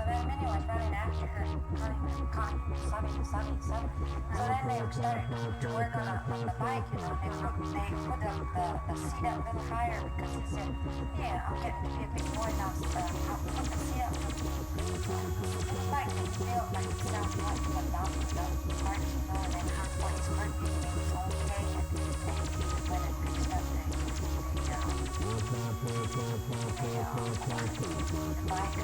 then anyway, running after her, cotton, sunny. So then they started to work on the bike, they put the seat up a little higher because he said, yeah, I'm getting to be a big boy now, so I'll put the seat up. Like they feel like it sounds like the mountain stuff, parts, and then when he's working, it's okay, and when it picks up, the bike,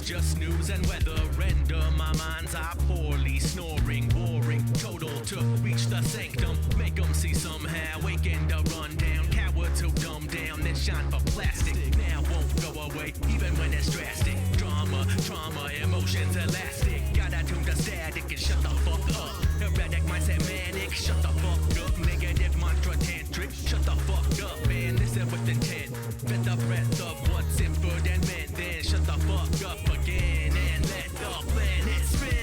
just news and weather render my mind's eye poorly, snoring, boring, total to reach the sanctum, make them see somehow, waking the rundown, cowards who dumb down, then shine for plastic, now won't go away, even when it's drastic, drama, trauma, emotions elastic, gotta tune the static and shut the fuck up, erratic mindset manic, shut the fuck up, negative mantra tantric, shut the fuck up, man, listen with intent, fed the breath of what's inferred and meant, then shut the fuck up again and let the planet spin.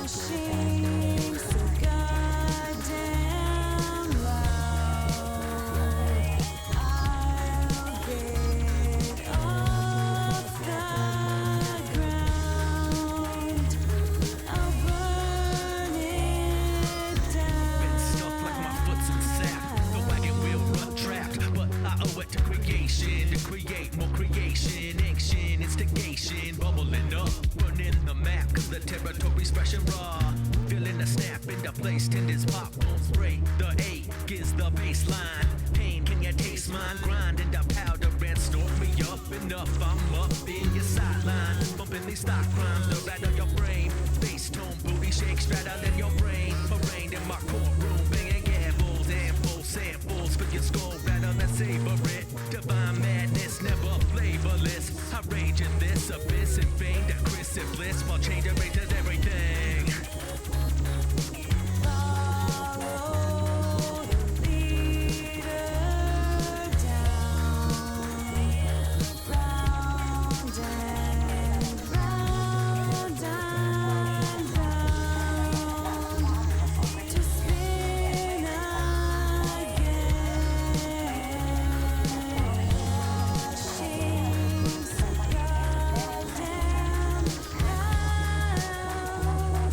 Crashing so goddamn loud, I'll get off the ground, I'll burn it down. Been stuck like my foot's in sap, the wagon wheel rut trapped, but I owe it to creation, to create more creation, action, instigation, bubbling up, burning the map, cause the territory's fresh and raw, feeling the snap into place, tenders pop, won't spray, the ache is the baseline, pain, can you taste mine, grind into powder and snort me up enough, I'm up in your sideline, bumping these stock crimes, the rattle your brain, bass tone, booty shake, straddling your brain, arraigned in my courtroom, banging gavels and full samples, for your skull, rattle and savor it, divine madness, never flavorless, I rage in this abyss in vain, the crisp bliss, while change erases everything. Follow the leader down, round and round and round, to spin again. She's so goddamn loud.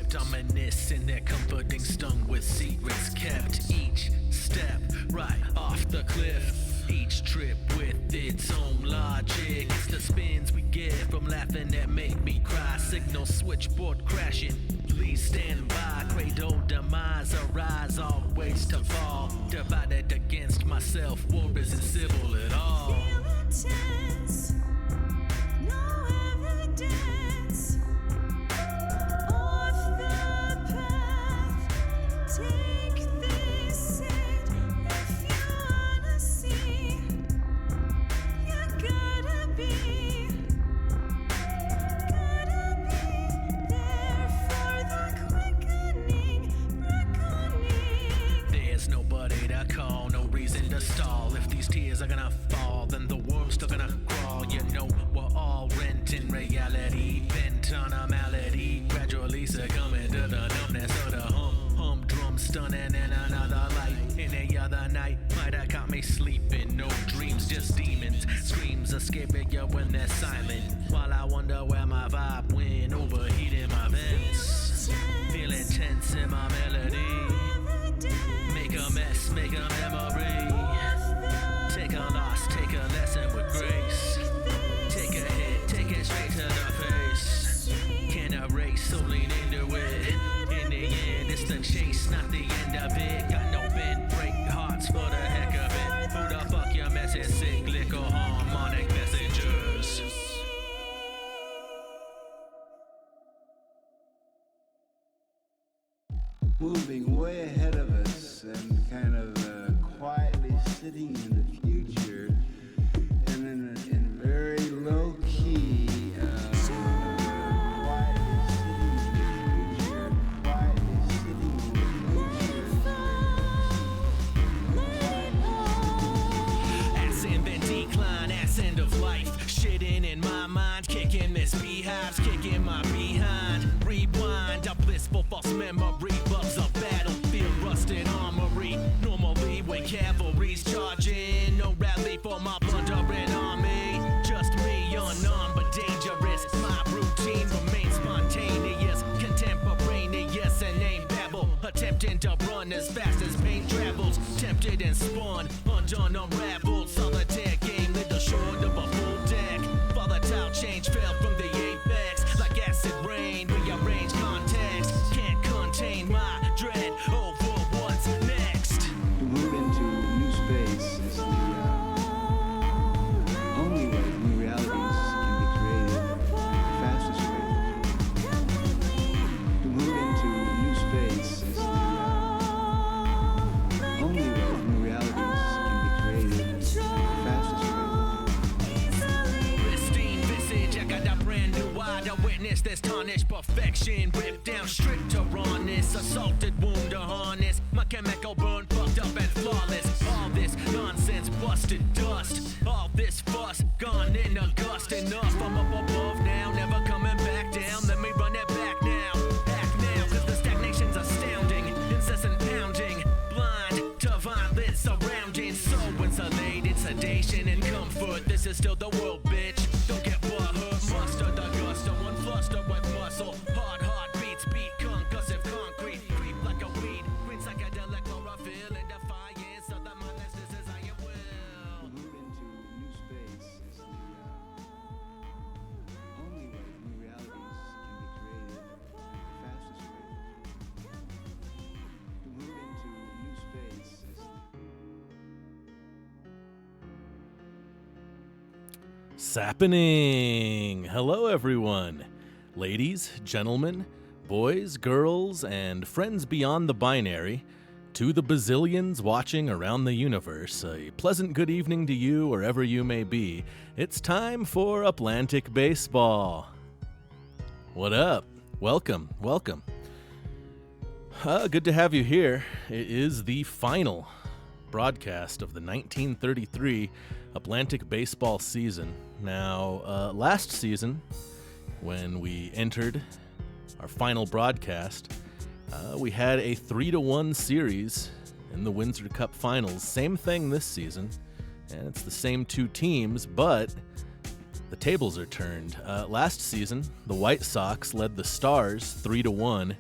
script, ominous in their comforting, stung with secrets kept. Each step right off the cliff, each trip with its own logic. It's the spins we get from laughing that make me cry. Signal switchboard crashing, please stand by. Cradle demise, arise, always to fall. Divided against myself, war isn't civil at all. Feel intense, no evidence off the path. Take this seat if you wanna see. You gotta be there for the quickening, reckoning. There's nobody to call, no reason to stall. If these tears are gonna fall, then the worm's still gonna crawl. You know we're all renting reality, bent on a malady, gradually succumbing to the numbness of the humdrum, stunning in another light. Any other night might have caught me sleeping. No dreams, just demons. Screams escaping you when they're silent. While I wonder where my vibe went, overheating my vents. Feeling tense in my melody. Make a mess, make a memory. Take a loss, take a lesson with grace. Take a hit, take it straight to the face. Can't erase, so lean into it. In the end, it's the chase, not the end of it. Got no bent, break hearts for the heck of it. Who the fuck your message, cyclic or harmonic messengers? Moving way ahead of us and kind of quietly sitting in the future and in very low key, quietly sitting in the future, Ass in the decline, ass end of life. Shitting in my mind, kicking this beehives, kicking my behind. Rewind, a blissful false memory. Bugs a battlefield, rusted armory. Normally when cavalry's charging, no rally for my plundering army. Just me, unarmed but dangerous. My routine remains spontaneous, contemporaneous and name babble. Attempting to run as fast as pain travels. Tempted and spun, undone, unraveled. Solitaire game, little short of a full deck. Volatile change fell from the apex. Like acid rain, rearrange context. Can't contain my dread over what's next. to move into new space is the only way new realities can be created, the fastest way. To move into new space is the only way new realities can be created, the fastest way. Pristine visage, I got a brand new eye to witness this tarnished perfection. Ripped down, stripped to rawness, assaulted wound to harness. My chemical burn fucked up and flawless. All this nonsense busted dust. All this fuss gone in a gust. Enough, I'm up above now, never coming back down. Let me run it back now. Act now, cause the stagnation's astounding. Incessant pounding, blind to violence surrounding. So insulated, sedation and comfort. This is still the world, bitch. Don't get butthurt, muster the gusto, one fluster with muscle. Hard heartbeats, beat concussive concrete. Creep like a weed, green psychedelic chlorophyll in defiance of the mindlessness as I am To will. move into new space is the only way new realities can be created, the fastest way. To move into new space is Sappening! Hello, everyone. Ladies, gentlemen, boys, girls, and friends beyond the binary. To the bazillions watching around the universe, a pleasant good evening to you wherever you may be. It's time for Uplantic Baseball. What up? Welcome. Good to have you here. It is the final broadcast of the 1933 Uplantic baseball season. Now, last season, when we entered our final broadcast, we had a 3-1 series in the Windsor Cup Finals. Same thing this season, and it's the same two teams, but the tables are turned. Last season, the White Sox led the Stars 3-1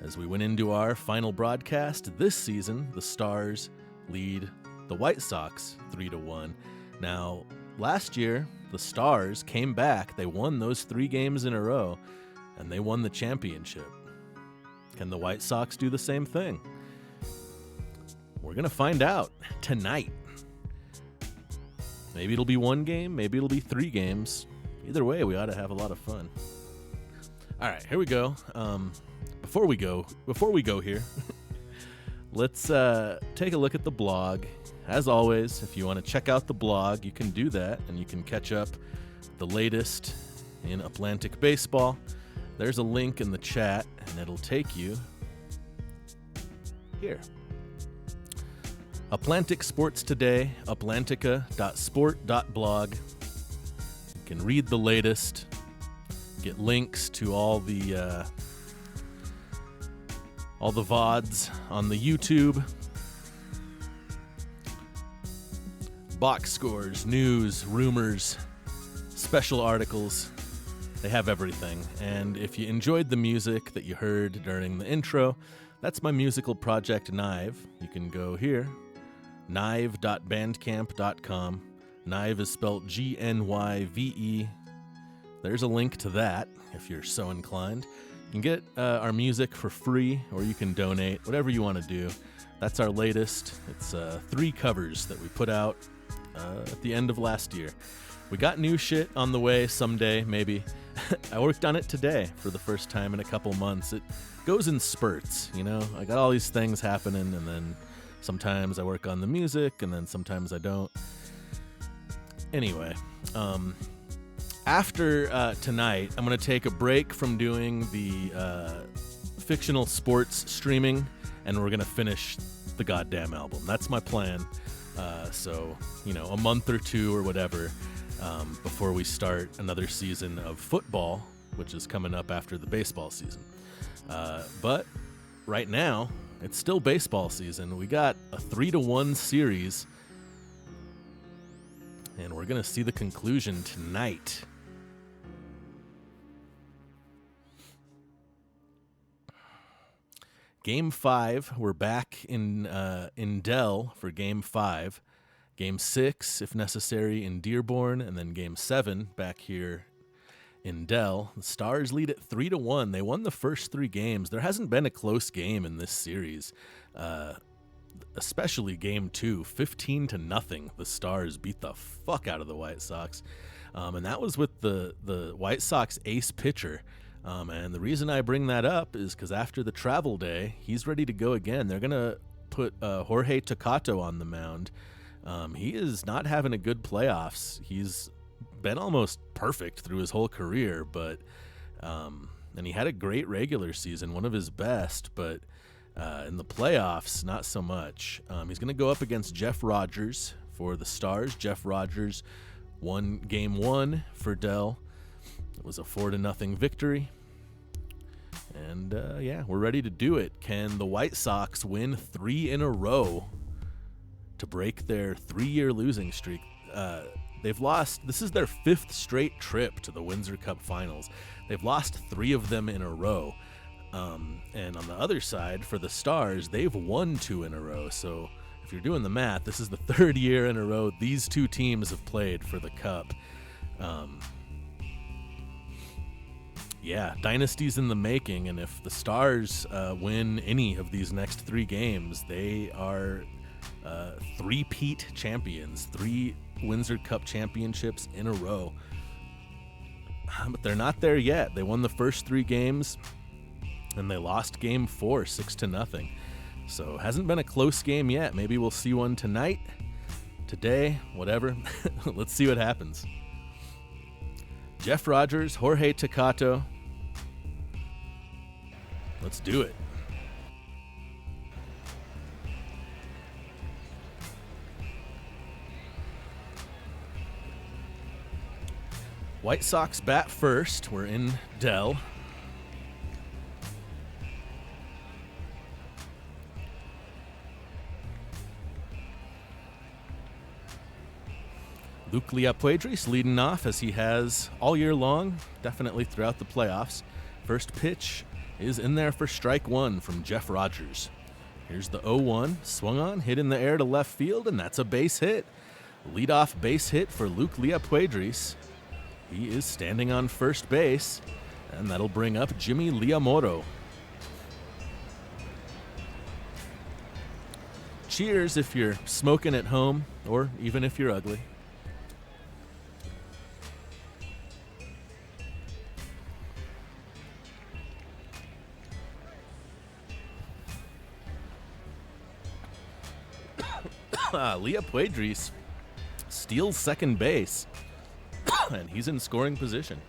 As we went into our final broadcast this season, the Stars lead the White Sox 3-1. Now, last year, the Stars came back. They won those 3 games in a row, and they won the championship. Can the White Sox do the same thing? We're going to find out tonight. Maybe it'll be 1 game, maybe it'll be 3 games. Either way, we ought to have a lot of fun. All right, here we go. Before we go here, let's take a look at the blog. As always, if you want to check out the blog, you can do that, and you can catch up the latest in Uplantic baseball. There's a link in the chat, and it'll take you here. Uplantic Sports Today, uplantica.sport.blog. You can read the latest, get links to all the VODs on the YouTube, box scores, news, rumors, special articles. They have everything. And if you enjoyed the music that you heard during the intro, that's my musical project, Knive. You can go here, knive.bandcamp.com. Knive is spelled Gnyve. There's a link to that if you're so inclined. You can get our music for free, or you can donate, whatever you want to do. That's our latest. It's 3 covers that we put out at the end of last year. We got new shit on the way someday, maybe. I worked on it today for the first time in a couple months. It goes in spurts, you know? I got all these things happening, and then sometimes I work on the music, and then sometimes I don't. Anyway, after tonight, I'm going to take a break from doing the fictional sports streaming, and we're going to finish the goddamn album. That's my plan. So, you know, a month or 2 or whatever before we start another season of football, which is coming up after the baseball season. But right now, it's still baseball season. We got a 3-1 series, and we're going to see the conclusion tonight. Game 5, we're back in Dell for Game 5. Game 6, if necessary, in Dearborn, and then Game 7 back here in Dell. The Stars lead at 3-1. They won the first 3 games. There hasn't been a close game in this series, especially Game 2, 15-0. The Stars beat the fuck out of the White Sox, and that was with the White Sox ace pitcher. And the reason I bring that up is because after the travel day, he's ready to go again. They're going to put Jorge Teccato on the mound. He is not having a good playoffs. He's been almost perfect through his whole career, but and he had a great regular season, one of his best, but in the playoffs, not so much. He's going to go up against Jeff Rogers for the Stars. Jeff Rogers won Game 1 for Dell. It was a 4-0 victory. And yeah, we're ready to do it. Can the White Sox win 3 in a row to break their 3-year losing streak? They've lost, this is their 5th straight trip to the Windsor Cup Finals. They've lost 3 of them in a row. And on the other side, for the Stars, they've won 2 in a row. So if you're doing the math, this is the 3rd year in a row these 2 teams have played for the Cup. Yeah, dynasty's in the making, and if the Stars win any of these next 3 games, they are 3-peat champions, 3 Windsor Cup championships in a row. But they're not there yet. They won the first 3 games, and they lost Game 4, 6-0. So hasn't been a close game yet. Maybe we'll see one tonight, today, whatever. Let's see what happens. Jeff Rogers, Jorge Teccato. Let's do it. White Sox bat first. We're in Dell. Luke Leopuedris leading off as he has all year long, definitely throughout the playoffs. First pitch is in there for strike one from Jeff Rogers. Here's the 0-1, swung on, hit in the air to left field, and that's a base hit. Leadoff base hit for Luke Leapuedris. He is standing on first base, and that'll bring up Jimmy Liamoro. Cheers if you're smoking at home, or even if you're ugly. Leapuedris steals second base, and he's in scoring position.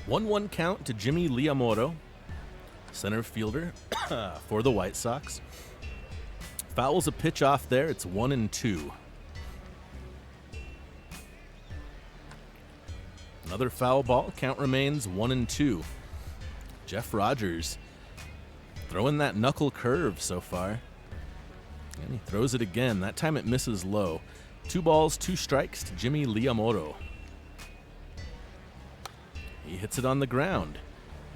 1-1 count to Jimmy Liamoro, center fielder for the White Sox. Fouls a pitch off there. It's 1-2. Another foul ball. Count remains 1-2. Jeff Rogers throwing that knuckle curve so far. And he throws it again. That time it misses low. 2 balls, 2 strikes to Jimmy Liamoro. He hits it on the ground.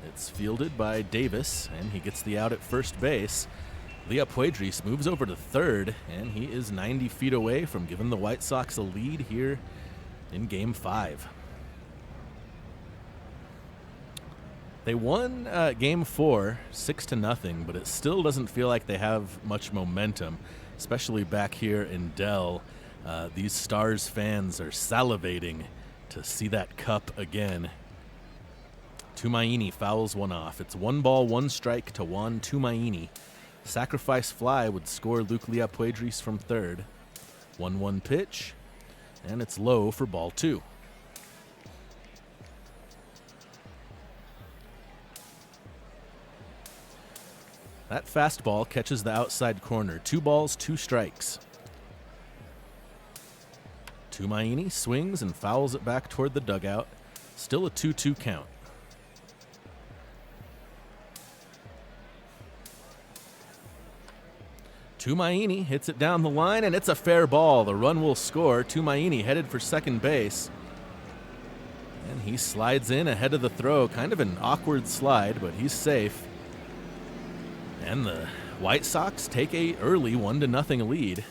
It's fielded by Davis, and he gets the out at first base. Leapuedris moves over to third, and he is 90 feet away from giving the White Sox a lead here in Game 5. They won Game 4, 6-0, but it still doesn't feel like they have much momentum, especially back here in Dell. These Stars fans are salivating to see that cup again. Tumaini fouls one off. It's 1 ball, 1 strike to Juan Tumaini. Sacrifice fly would score Luke Leapuedris from third. 1-1 pitch, and it's low for ball 2. That fastball catches the outside corner. 2 balls, 2 strikes. Tumaini swings and fouls it back toward the dugout. Still a 2-2 count. Tumaini hits it down the line, and it's a fair ball. The run will score. Tumaini headed for second base. And he slides in ahead of the throw. Kind of an awkward slide, but he's safe. And the White Sox take a early 1-0 lead.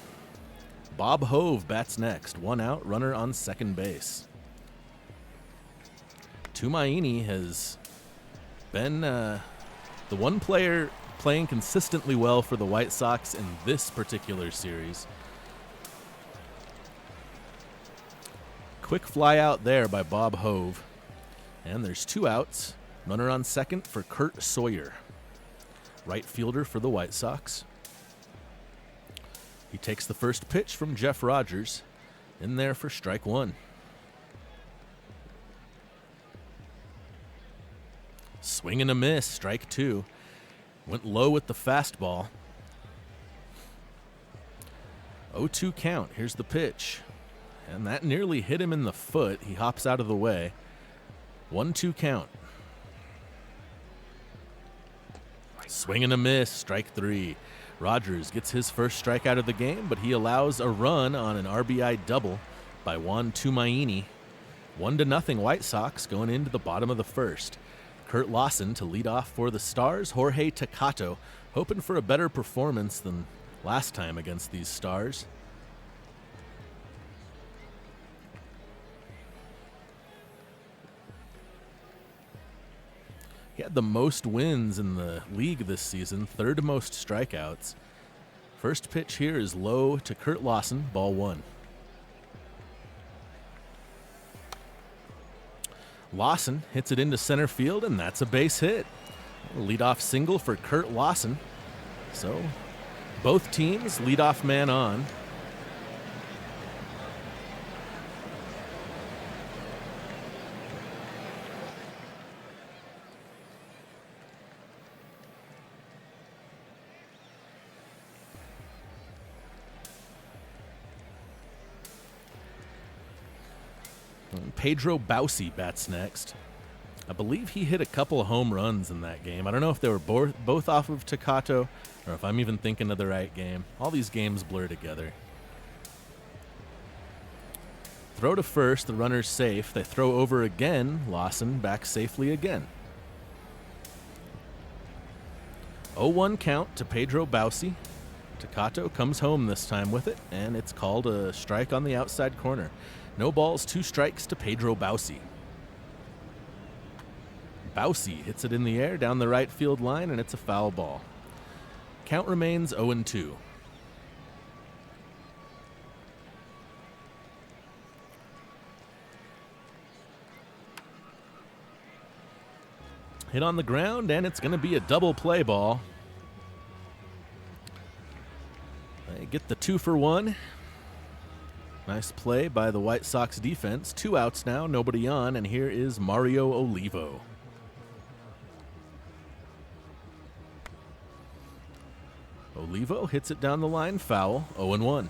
Bob Hove bats next. 1 out, runner on second base. Tumaini has been the one player playing consistently well for the White Sox in this particular series. Quick fly out there by Bob Hove. And there's 2 outs. Runner on second for Kurt Sawyer, right fielder for the White Sox. He takes the first pitch from Jeff Rogers, in there for strike 1. Swing and a miss, strike 2. Went low with the fastball. 0-2 count. Here's the pitch. And that nearly hit him in the foot. He hops out of the way. 1-2 count. Swing and a miss, strike 3. Rogers gets his first strikeout of the game, but he allows a run on an RBI double by Juan Tumaini. 1-0 White Sox going into the bottom of the first. Kurt Lawson to lead off for the Stars. Jorge Teccato hoping for a better performance than last time against these Stars. He had the most wins in the league this season, 3rd most strikeouts. First pitch here is low to Kurt Lawson, ball 1. Lawson hits it into center field, and that's a base hit. Leadoff single for Kurt Lawson. So both teams leadoff man on. Pedro Bausi bats next. I believe he hit a couple of home runs in that game. I don't know if they were both off of Teccato or if I'm even thinking of the right game. All these games blur together. Throw to first, the runner's safe. They throw over again. Lawson back safely again. 0-1 count to Pedro Bausi. Takato comes home this time with it, and it's called a strike on the outside corner. No balls, 2 strikes to Pedro Bausi. Bausi hits it in the air down the right field line, and it's a foul ball. Count remains 0-2. Hit on the ground, and it's going to be a double play ball. They get the 2-for-1. Nice play by the White Sox defense. 2 outs now, nobody on, and here is Mario Olivo. Olivo hits it down the line, foul, 0-1.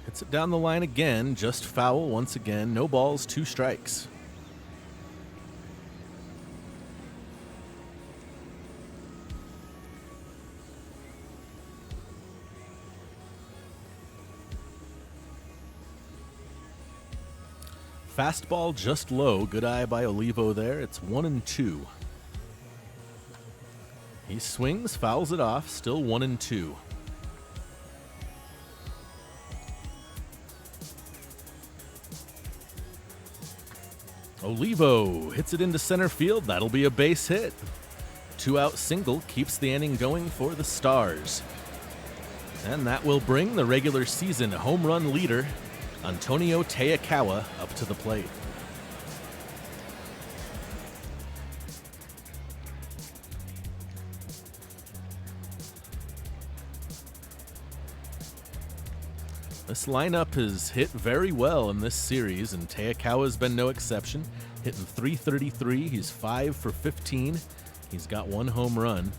Hits it down the line again, just foul once again. No balls, 2 strikes. Fastball just low. Good eye by Olivo there. It's 1-2. He swings, fouls it off. Still 1-2. Olivo hits it into center field. That'll be a base hit. 2-out single keeps the inning going for the Stars. And that will bring the regular season home run leader, Antonio Teakawa, up to the plate. This lineup has hit very well in this series, and Teakawa's been no exception. Hitting .333, he's 5 for 15. He's got 1 home run.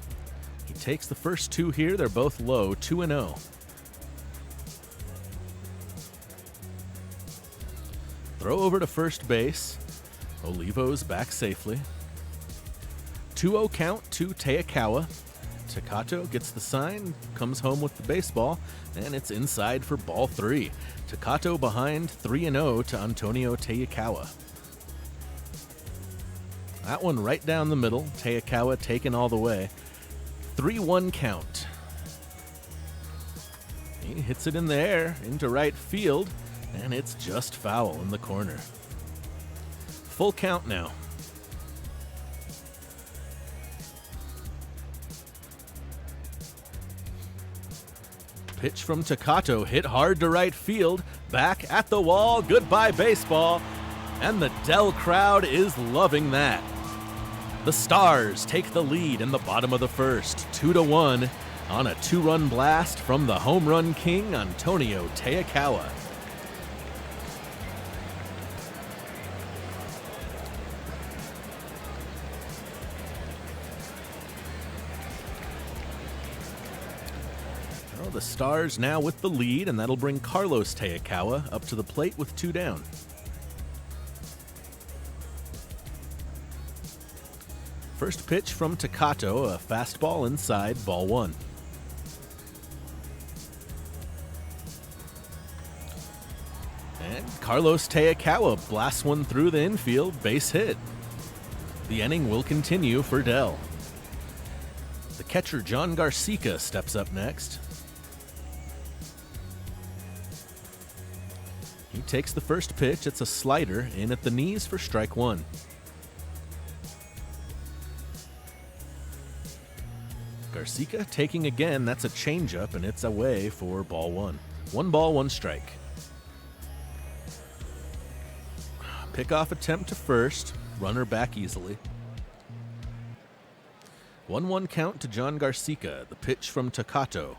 He takes the first 2 here. They're both low, 2-0. Throw over to first base. Olivo's back safely. 2-0 count to Teakawa. Takato gets the sign, comes home with the baseball, and it's inside for ball 3. Takato behind 3-0 to Antonio Teakawa. That one right down the middle. Teakawa taken all the way. 3-1 count. He hits it in the air into right field, and it's just foul in the corner. Full count now. Pitch from Takato, hit hard to right field, back at the wall, goodbye baseball, and the Dell crowd is loving that. The Stars take the lead in the bottom of the first, 2-1, on a 2-run blast from the home run king, Antonio Teakawa. The Stars now with the lead, and that'll bring Carlos Teakawa up to the plate with 2 down. First pitch from Takato, a fastball inside, ball 1. And Carlos Teakawa blasts one through the infield, base hit. The inning will continue for Dell. The catcher John Garcia steps up next. He takes the first pitch. It's a slider in at the knees for strike 1. Garcia taking again. That's a changeup, and it's away for ball 1. 1 ball, 1 strike. Pickoff attempt to first. Runner back easily. 1-1 count to John Garcia. The pitch from Takato,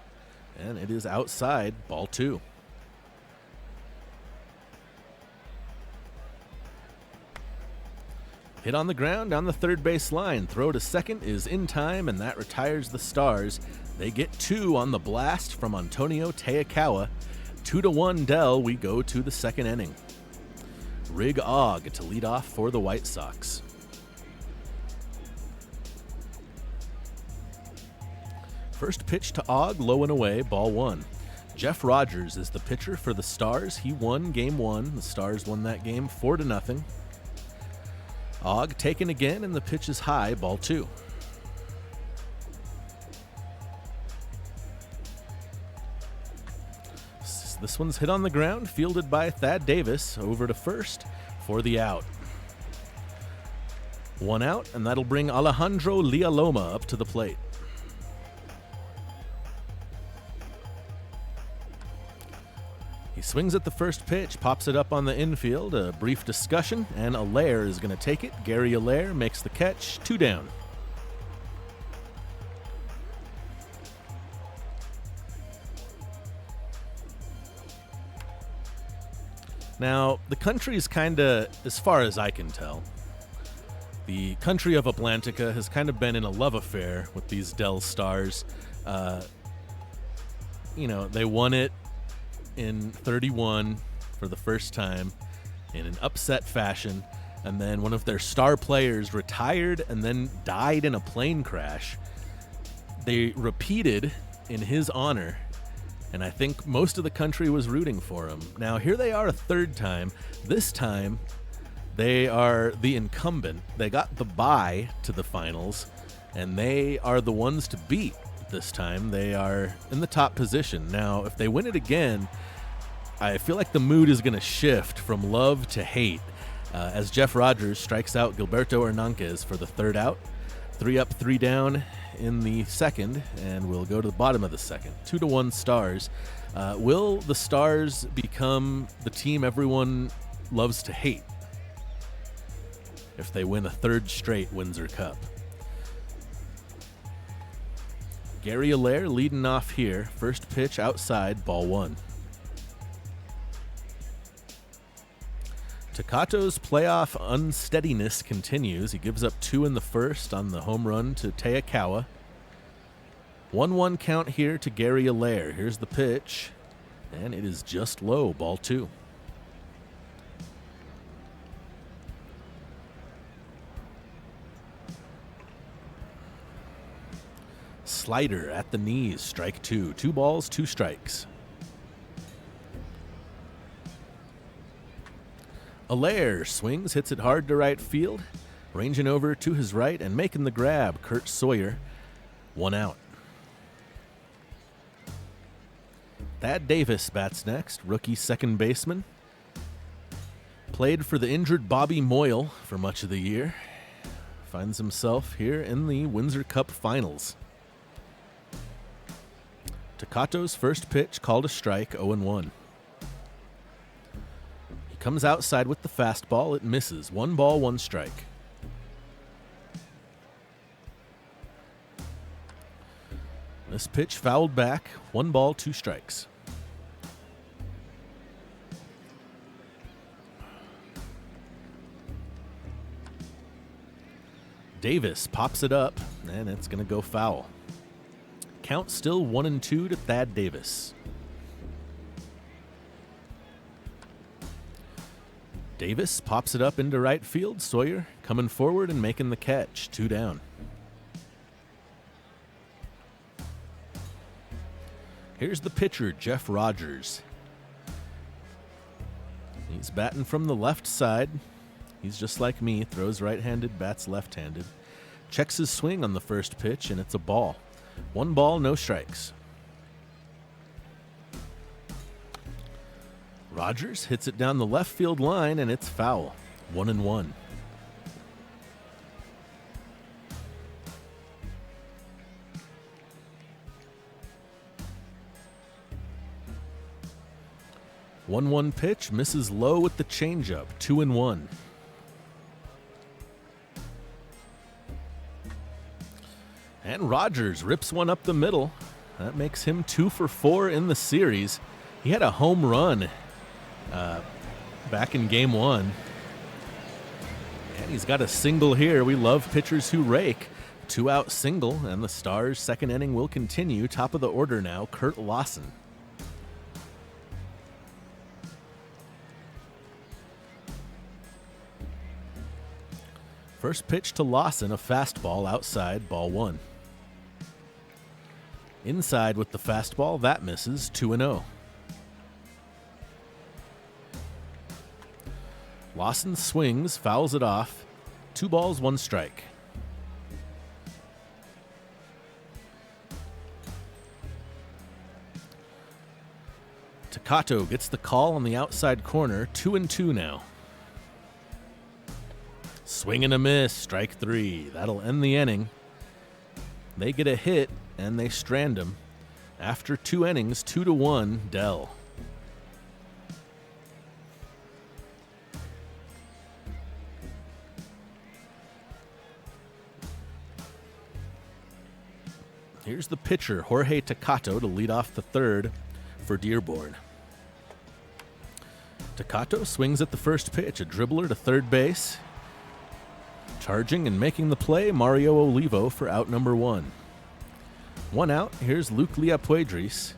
and it is outside, ball 2. Hit on the ground down the third base line. Throw to second is in time, and that retires the Stars. They get 2 on the blast from Antonio Teakawa. 2-1 Dell. We go to the second inning. Rig Ogg to lead off for the White Sox. First pitch to Og, low and away, ball one. Jeff Rogers is the pitcher for the Stars. He won game one. The Stars won that game 4-0. Og taken again, and the pitch is high, ball two. This one's hit on the ground, fielded by Thad Davis, over to first for the out. One out, and that'll bring Alejandro Lialoma up to the plate. He swings at the first pitch, pops it up on the infield, a brief discussion, and Allaire is going to take it. Gary Allaire makes the catch, 2 down. Now, the country is kind of, as far as I can tell, the country of Uplantica has kind of been in a love affair with these Dell Stars. They won it in 31 for the first time in an upset fashion, and then one of their star players retired and then died in a plane crash. They repeated in his honor, and I think most of the country was rooting for him. Now, here they are a third time. This time, they are the incumbent. They got the bye to the finals, and they are the ones to beat this time. They are in the top position. Now, if they win it again, I feel like the mood is going to shift from love to hate as Jeff Rogers strikes out Gilberto Hernandez for the third out. 3 up, 3 down in the second, and we'll go to the bottom of the second. 2-1 Stars. Will the Stars become the team everyone loves to hate if they win a third straight Windsor Cup? Gary Allaire leading off here. First pitch outside, ball one. Tecato's playoff unsteadiness continues. He gives up 2 in the first on the home run to Teakawa. 1-1 count here to Gary Allaire. Here's the pitch, and it is just low, ball 2. Slider at the knees, strike 2. 2 balls, 2 strikes. Allaire swings, hits it hard to right field, ranging over to his right and making the grab, Kurt Sawyer. 1 out. Thad Davis bats next, rookie second baseman. Played for the injured Bobby Moyle for much of the year. Finds himself here in the Windsor Cup Finals. Tecato's first pitch called a strike, 0-1. He comes outside with the fastball. It misses. 1 ball, 1 strike. This pitch fouled back. 1 ball, 2 strikes. Davis pops it up, and it's going to go foul. Count still 1-2 to Thad Davis. Davis pops it up into right field. Sawyer coming forward and making the catch. 2 down. Here's the pitcher, Jeff Rogers. He's batting from the left side. He's just like me, throws right-handed, bats left-handed. Checks his swing on the first pitch, and it's a ball. 1 ball, no strikes. Rogers hits it down the left field line, and it's foul. 1-1. One pitch, misses low with the changeup. 2-1. And Rogers rips one up the middle. That makes him 2 for 4 in the series. He had a home run back in game 1. And he's got a single here. We love pitchers who rake. 2-out single, and the Stars' second inning will continue. Top of the order now, Kurt Lawson. First pitch to Lawson, a fastball outside, ball 1. Inside with the fastball, that misses, 2-0. Lawson swings, fouls it off. 2 balls, 1 strike. Takato gets the call on the outside corner, 2-2 now. Swing and a miss, strike 3. That'll end the inning. They get a hit, and they strand him. After 2 innings, 2-1, Dell. Here's the pitcher, Jorge Takato, to lead off the third for Dearborn. Takato swings at the first pitch, a dribbler to third base. Charging and making the play, Mario Olivo for out number 1. 1 out, here's Luke Leapuedris.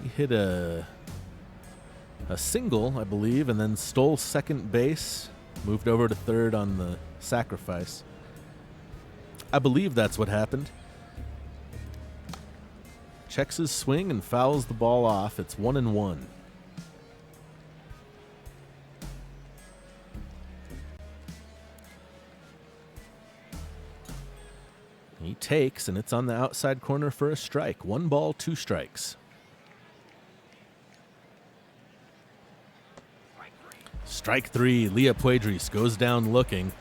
He hit a single, I believe, and then stole second base, moved over to third on the sacrifice. I believe that's what happened. Checks his swing and fouls the ball off. It's 1-1. He takes, and it's on the outside corner for a strike. 1 ball, 2 strikes. Strike 3. Leapuedris goes down looking.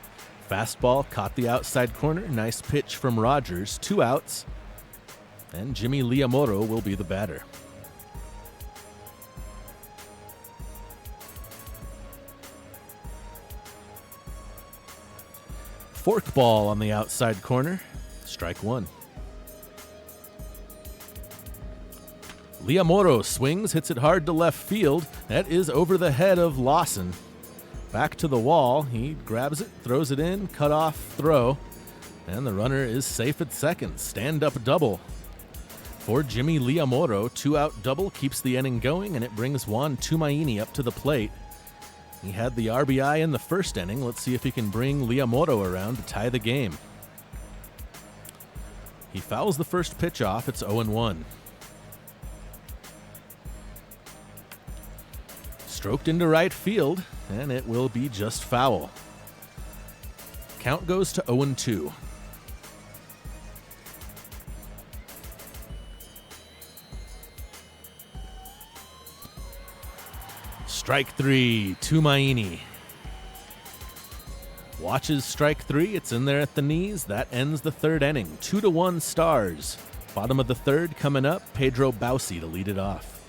Fastball caught the outside corner. Nice pitch from Rogers. 2 outs. And Jimmy Liamoro will be the batter. Forkball on the outside corner. Strike 1. Liamoro swings, hits it hard to left field. That is over the head of Lawson. Back to the wall. He grabs it, throws it in, cut off throw. And the runner is safe at second. Stand-up double for Jimmy Liamoro. 2-out double keeps the inning going, and it brings Juan Tumaini up to the plate. He had the RBI in the first inning. Let's see if he can bring Liamoro around to tie the game. He fouls the first pitch off. It's 0-1. Stroked into right field, and it will be just foul. Count goes to 0-2. Strike 3, Tumaini. Watches strike 3. It's in there at the knees. That ends the third inning. 2-1 Stars. Bottom of the third coming up. Pedro Bausi to lead it off.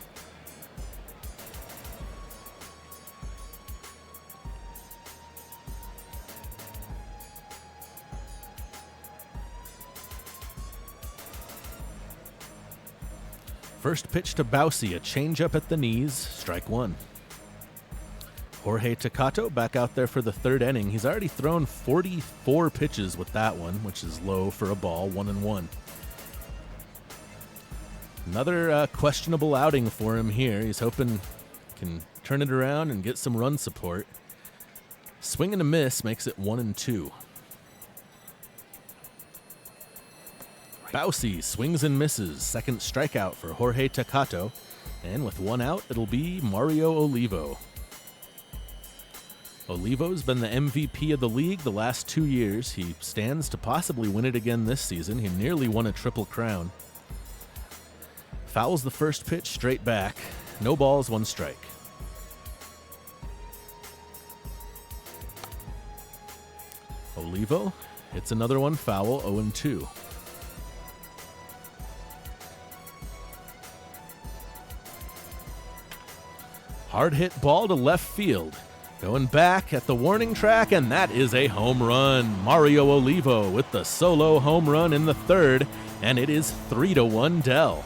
First pitch to Bausi, a changeup at the knees. Strike 1. Jorge Takato back out there for the third inning. He's already thrown 44 pitches with that one, which is low for a ball, 1-1. Another questionable outing for him here. He's hoping he can turn it around and get some run support. Swing and a miss makes it 1-2. Bausi swings and misses. Second strikeout for Jorge Takato. And with 1 out, it'll be Mario Olivo. Olivo's been the MVP of the league the last 2 years. He stands to possibly win it again this season. He nearly won a Triple Crown. Fouls the first pitch straight back. No balls, 1 strike. Olivo hits another one foul, 0-2. Hard hit ball to left field. Going back at the warning track, and that is a home run. Mario Olivo with the solo home run in the third, and it is 3-1 Dell.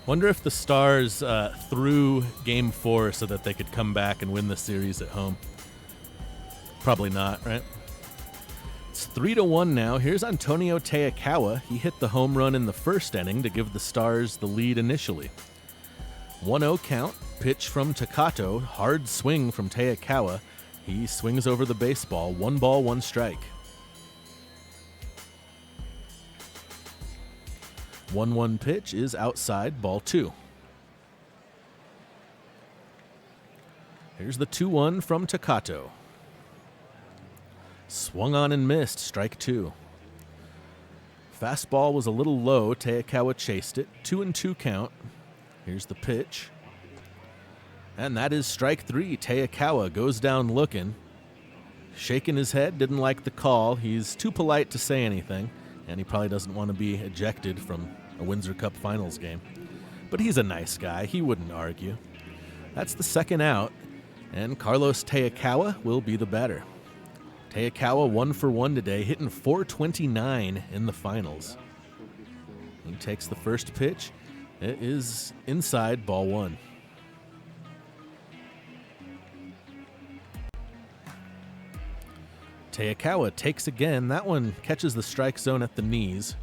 Wonder if the Stars threw Game 4 so that they could come back and win the series at home. Probably not, right? It's 3-1 now. Here's Antonio Teakawa. He hit the home run in the first inning to give the Stars the lead initially. 1-0 count. Pitch from Takato. Hard swing from Teakawa. He swings over the baseball. 1 ball, 1 strike. 1-1 pitch is outside, ball 2. Here's the 2-1 from Takato. Swung on and missed, strike 2. Fastball was a little low. Teakawa chased it. 2-2 count. Here's the pitch. And that is strike 3. Teakawa goes down looking. Shaking his head, didn't like the call. He's too polite to say anything, and he probably doesn't want to be ejected from a Windsor Cup Finals game. But he's a nice guy. He wouldn't argue. That's the second out, and Carlos Teakawa will be the batter. Teakawa 1 for 1 today, hitting .429 in the finals. He takes the first pitch. It is inside, ball 1. Teakawa takes again. That one catches the strike zone at the knees.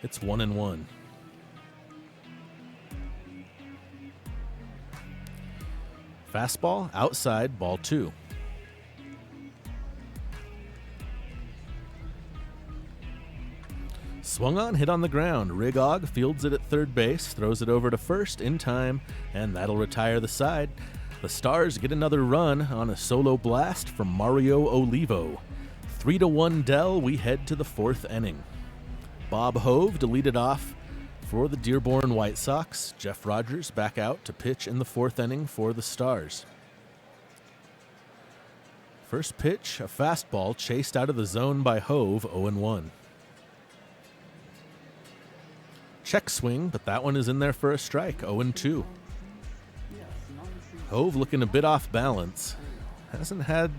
It's 1-1. Fastball outside, ball 2. Swung on, hit on the ground. Rigog fields it at third base, throws it over to first in time, and that'll retire the side. The Stars get another run on a solo blast from Mario Olivo. 3-1 Dell, we head to the 4th inning. Bob Hove to lead it off for the Dearborn White Sox. Jeff Rogers back out to pitch in the 4th inning for the Stars. First pitch, a fastball chased out of the zone by Hove, 0-1. Check swing, but that one is in there for a strike, 0-2. Hove looking a bit off balance. Hasn't had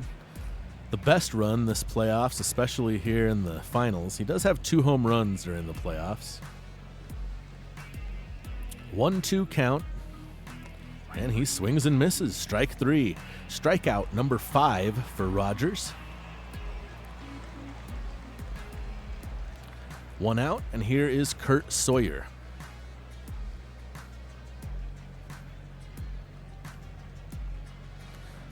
the best run this playoffs, especially here in the finals. He does have 2 home runs during the playoffs. 1-2 count, and he swings and misses. Strike 3. Strikeout number 5 for Rogers. 1 out, and here is Kurt Sawyer.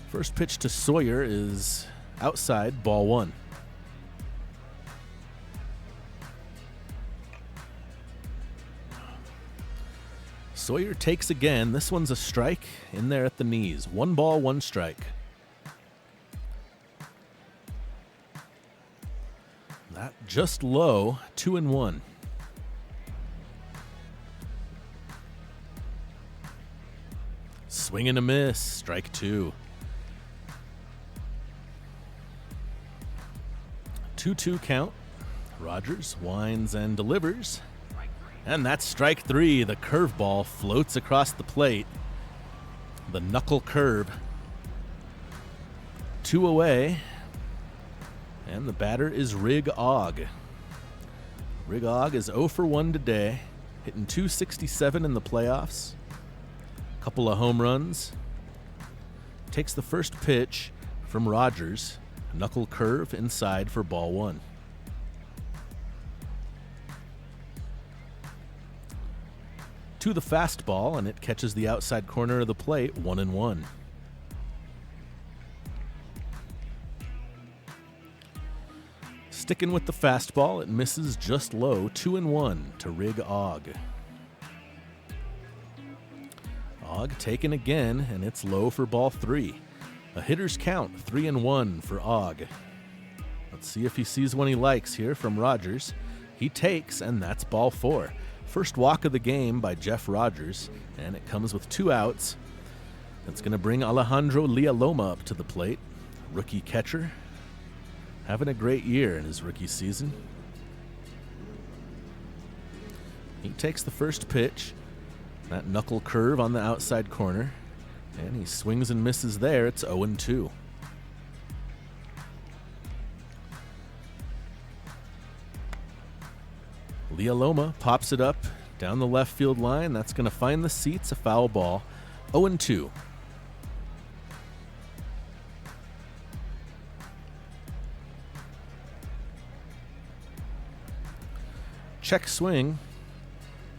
First pitch to Sawyer is outside, ball 1. Sawyer takes again. This one's a strike in there at the knees. 1 ball, 1 strike. That just low, 2-1. Swing and a miss, strike 2. 2-2 count. Rogers winds and delivers. And that's strike 3. The curveball floats across the plate. The knuckle curve. 2 away. And the batter is Rig Og. Rig Og is 0 for 1 today, hitting .267 in the playoffs. Couple of home runs. Takes the first pitch from Rogers. Knuckle curve inside for ball 1. To the fastball, and it catches the outside corner of the plate, 1-1. Sticking with the fastball, it misses just low, 2-1 to Rig Og. Og taken again, and it's low for ball 3. A hitter's count, 3-1 for Og. Let's see if he sees one he likes here from Rogers. He takes, and that's ball 4. First walk of the game by Jeff Rogers, and it comes with 2 outs. That's going to bring Alejandro Lialoma up to the plate. Rookie catcher, having a great year in his rookie season. He takes the first pitch, that knuckle curve on the outside corner, and he swings and misses there. It's 0-2. Lialoma pops it up down the left field line. That's going to find the seats, a foul ball. 0-2. Check swing,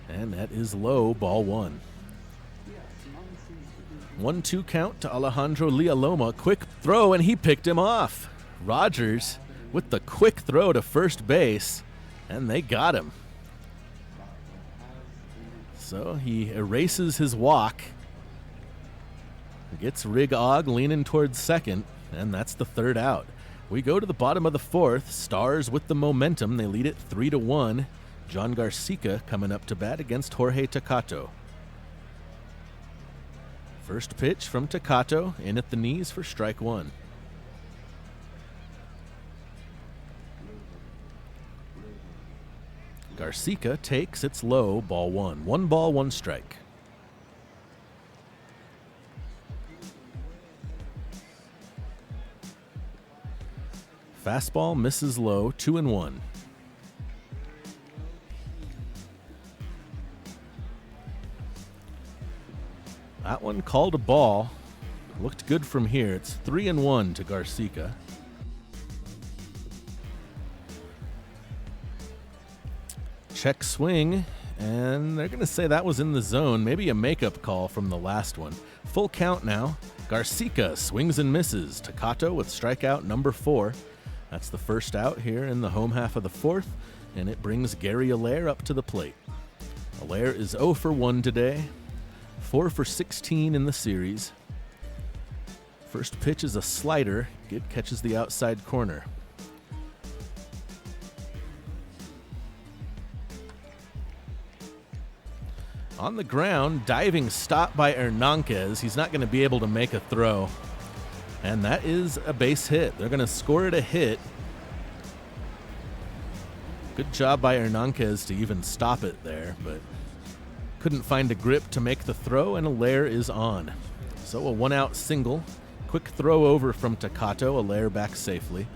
and that is low, ball 1. 1-2 count to Alejandro Villaloma. Quick throw, and he picked him off. Rogers with the quick throw to first base, and they got him. So he erases his walk, gets Rig Og leaning towards second, and that's the third out. We go to the bottom of the fourth. Stars with the momentum. They lead it 3-1. John Garcia coming up to bat against Jorge Teccato. First pitch from Teccato, in at the knees for strike one. Garcia takes, it's low, ball one. 1 ball, 1 strike. Fastball misses low, 2-1. That one called a ball. Looked good from here. It's 3-1 to Garcia. Check swing, and they're going to say that was in the zone. Maybe a makeup call from the last one. Full count now. Garcia swings and misses. Teccato with strikeout number 4. That's the first out here in the home half of the fourth, and it brings Gary Allaire up to the plate. Allaire is 0 for 1 today, 4 for 16 in the series. First pitch is a slider. It catches the outside corner. On the ground, diving stop by Hernandez. He's not going to be able to make a throw. And that is a base hit. They're going to score it a hit. Good job by Hernandez to even stop it there, but couldn't find a grip to make the throw, and Allaire is on. So a 1-out single. Quick throw over from Teccato. Allaire back safely.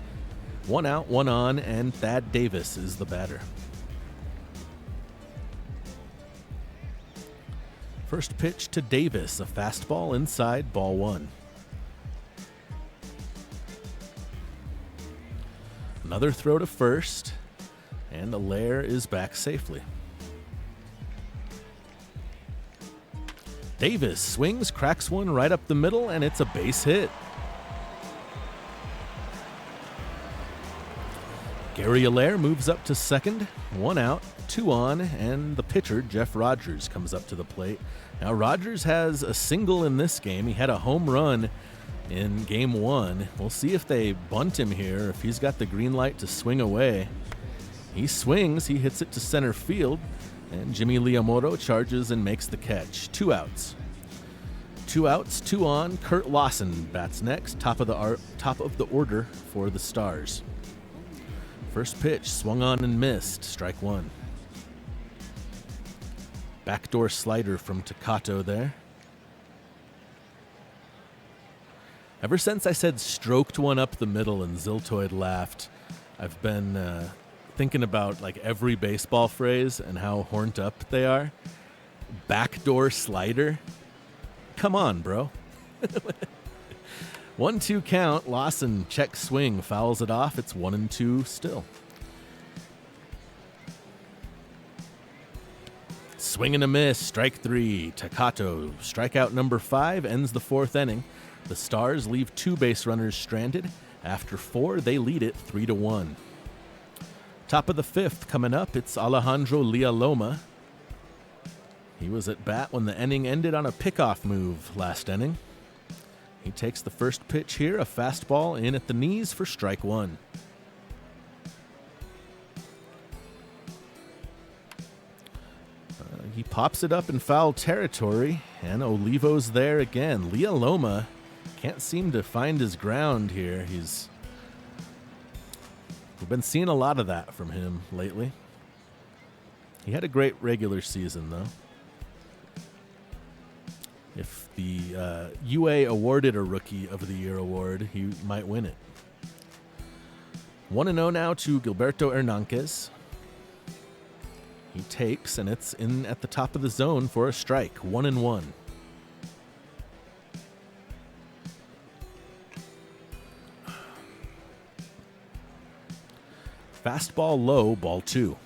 1 out, 1 on, and Thad Davis is the batter. First pitch to Davis, a fastball inside, ball 1. Another throw to first, and Allaire is back safely. Davis swings, cracks one right up the middle, and it's a base hit. Gary Allaire moves up to second, 1 out, 2 on, and the pitcher, Jeff Rogers, comes up to the plate. Now, Rogers has a single in this game. He had a home run in game 1. We'll see if they bunt him here, if he's got the green light to swing away. He swings, he hits it to center field, and Jimmy Liamoro charges and makes the catch. 2 outs. 2 outs, 2 on. Kurt Lawson bats next, top of the order for the Stars. First pitch, swung on and missed, strike 1. Backdoor slider from Teccato there. Ever since I said stroked one up the middle and Ziltoid laughed, I've been thinking about like every baseball phrase and how horned up they are. Backdoor slider? Come on, bro. 1-2 count. Lawson check swing, fouls it off. It's 1-2 still. Swing and a miss, strike 3. Teccato, strikeout number 5, ends the 4th inning. The Stars leave 2 base runners stranded. After 4, they lead it 3-1. Top of the 5th coming up, it's Alejandro Villaloma. He was at bat when the inning ended on a pickoff move last inning. He takes the first pitch here, a fastball in at the knees for strike 1. He pops it up in foul territory, and Olivo's there again. Villaloma can't seem to find his ground here. We've been seeing a lot of that from him lately. He had a great regular season, though. If the UA awarded a Rookie of the Year award, he might win it. 1-0 now to Gilberto Hernandez. He takes, and it's in at the top of the zone for a strike, 1-1. Fastball low, ball 2.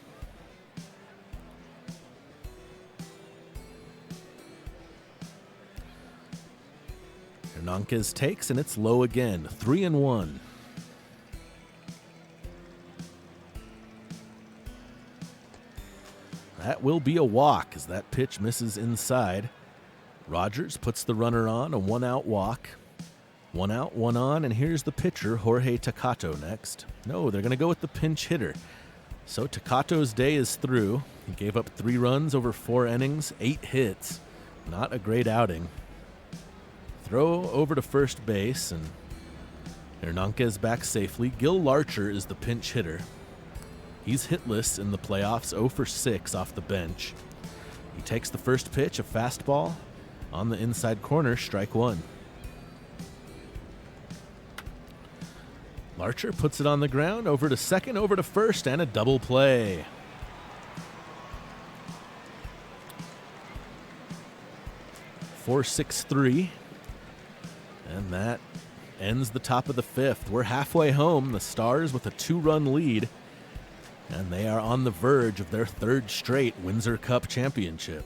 Hernandez takes, and it's low again, 3-1. That will be a walk as that pitch misses inside. Rogers puts the runner on, a 1-out walk. 1 out, 1 on, and here's the pitcher, Jorge Takato, next. No, they're going to go with the pinch hitter. So Takato's day is through. He gave up 3 runs over 4 innings, 8 hits. Not a great outing. Throw over to first base, and Hernandez back safely. Gil Larcher is the pinch hitter. He's hitless in the playoffs, 0 for 6 off the bench. He takes the first pitch, a fastball, on the inside corner, strike 1. Larcher puts it on the ground, over to second, over to first, and a double play. Four, 6-3, and that ends the top of the 5th. We're halfway home, the Stars with a 2-run lead, and they are on the verge of their 3rd straight Windsor Cup championship.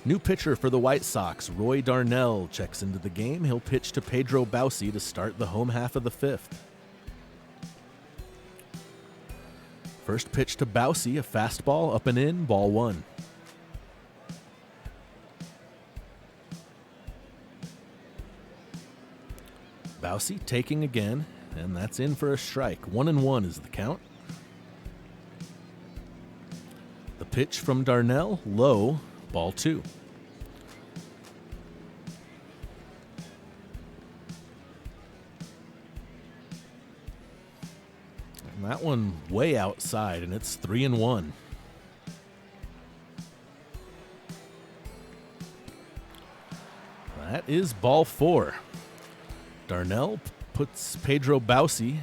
New pitcher for the White Sox, Roy Darnell, checks into the game. He'll pitch to Pedro Bausi to start the home half of the 5th. First pitch to Bausi, a fastball, up and in, ball 1. Bausi taking again, and that's in for a strike. 1-1 is the count. The pitch from Darnell, low, ball 2. And that one way outside, and it's 3-1. That is ball 4. Darnell puts Pedro Bausi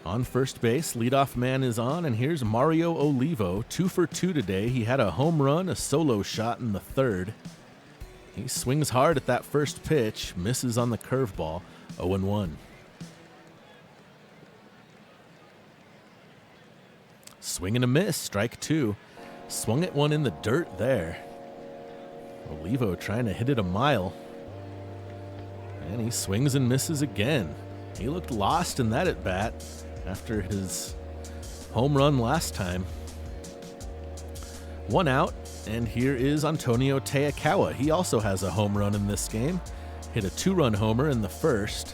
on first base. Leadoff man is on, and here's Mario Olivo, 2 for 2 today. He had a home run, a solo shot in the 3rd. He swings hard at that first pitch, misses on the curveball, 0-1. Swing and a miss, strike 2. Swung at one in the dirt there. Olivo trying to hit it a mile. And he swings and misses again. He looked lost in that at-bat after his home run last time. 1 out, and here is Antonio Teakawa. He also has a home run in this game. Hit a 2-run homer in the 1st.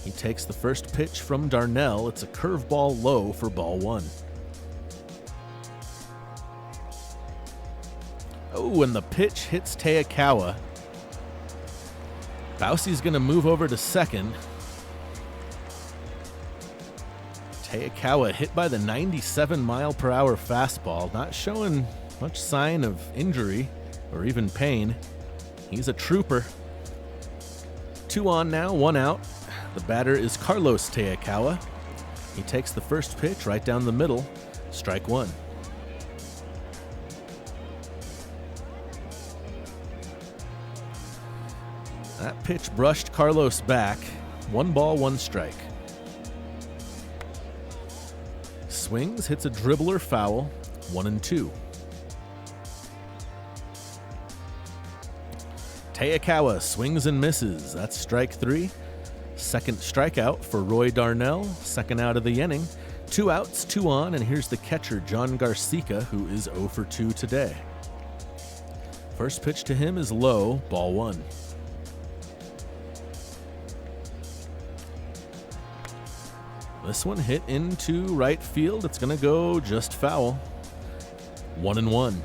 He takes the first pitch from Darnell. It's a curveball low for ball 1. Oh, and the pitch hits Teakawa. Bausi's going to move over to second. Teakawa hit by the 97-mile-per-hour fastball, not showing much sign of injury or even pain. He's a trooper. 2 on now, 1 out. The batter is Carlos Teakawa. He takes the first pitch right down the middle, strike 1. That pitch brushed Carlos back. 1 ball, 1 strike. Swings, hits a dribbler foul, 1-2. Teakawa swings and misses. That's strike 3. Second strikeout for Roy Darnell. Second out of the inning. 2 outs, 2 on, and here's the catcher, John Garcia, who is 0 for 2 today. First pitch to him is low, ball 1. This one hit into right field. It's going to go just foul. 1-1.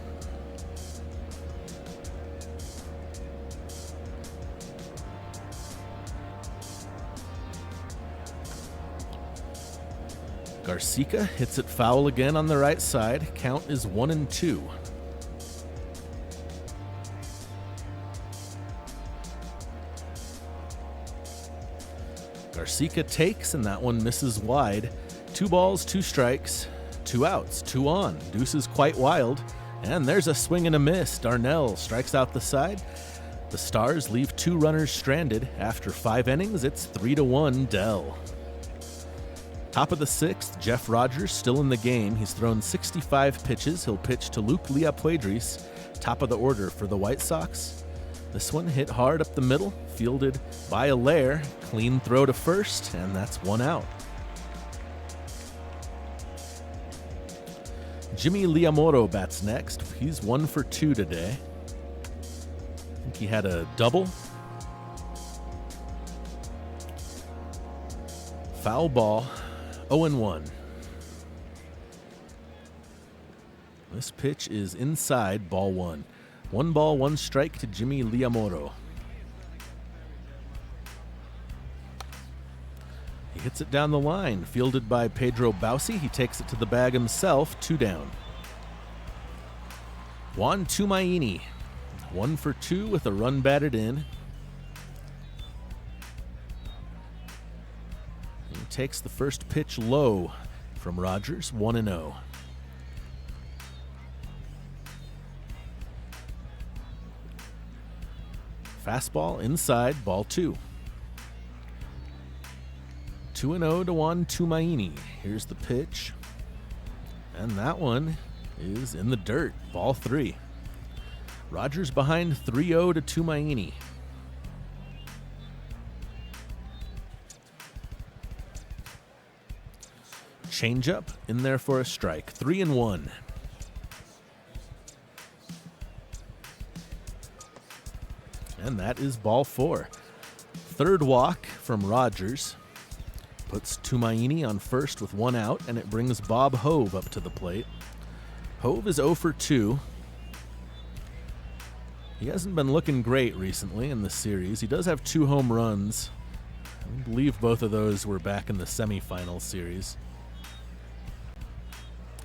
Garcia hits it foul again on the right side. Count is 1-2. Garcia takes, and that one misses wide. 2 balls, 2 strikes, 2 outs, 2 on. Deuce is quite wild, and there's a swing and a miss. Darnell strikes out the side. The Stars leave 2 runners stranded. After 5 innings, it's 3-1 Dell. Top of the 6th, Jeff Rogers still in the game. He's thrown 65 pitches. He'll pitch to Luke Leapuedris, top of the order for the White Sox. This one hit hard up the middle, fielded by Allaire. Clean throw to first, and that's one out. Jimmy Liamoro bats next. He's 1 for 2 today. I think he had a double. Foul ball, 0-1. This pitch is inside, ball 1. 1 ball, 1 strike to Jimmy Liamoro. He hits it down the line, fielded by Pedro Bausi. He takes it to the bag himself, 2 down. Juan Tumaini, 1 for 2 with a run batted in. He takes the first pitch low from Rogers, 1-0. Fastball inside, ball 2. 2-0 to Juan Tumaini. Here's the pitch. And that one is in the dirt, ball 3. Rogers behind 3-0 to Tumaini. Changeup in there for a strike, 3-1. And that is ball 4. Third walk from Rogers. Puts Tumaini on first with 1 out, and it brings Bob Hove up to the plate. Hove is 0 for 2. He hasn't been looking great recently in the series. He does have 2 home runs. I believe both of those were back in the semifinal series.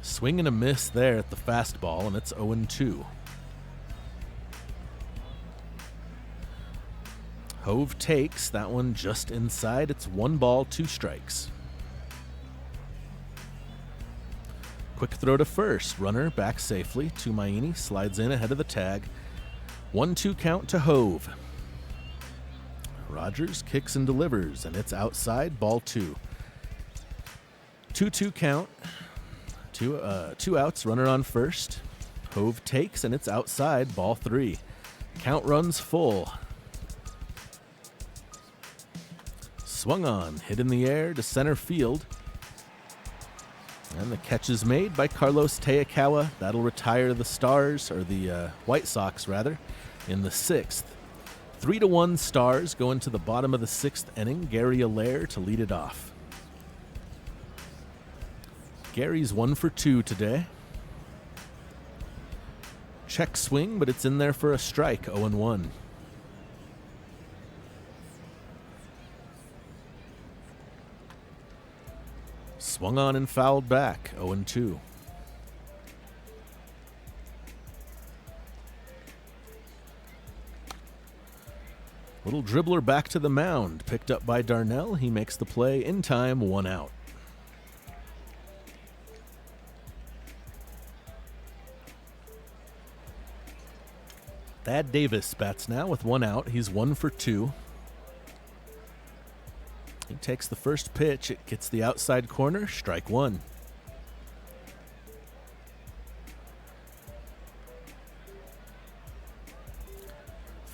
Swing and a miss there at the fastball, and it's 0-2. Hove takes that one just inside. It's 1 ball, 2 strikes. Quick throw to first. Runner back safely. Tumaini slides in ahead of the tag. 1-2 count to Hove. Rogers kicks and delivers, and it's outside, ball 2. 2-2 count. Two outs, runner on first. Hove takes, and it's outside, ball 3. Count runs full. Swung on, hit in the air to center field. And the catch is made by Carlos Teakawa. That'll retire the Stars, or the White Sox rather, in the 6th. 3-1 Stars go into the bottom of the 6th inning. Gary Allaire to lead it off. Gary's 1 for 2 today. Check swing, but it's in there for a strike, 0-1. Swung on and fouled back, 0-2. Little dribbler back to the mound, picked up by Darnell. He makes the play in time, 1 out. Thad Davis bats now with 1 out. He's 1 for 2. He takes the first pitch. It gets the outside corner. Strike 1.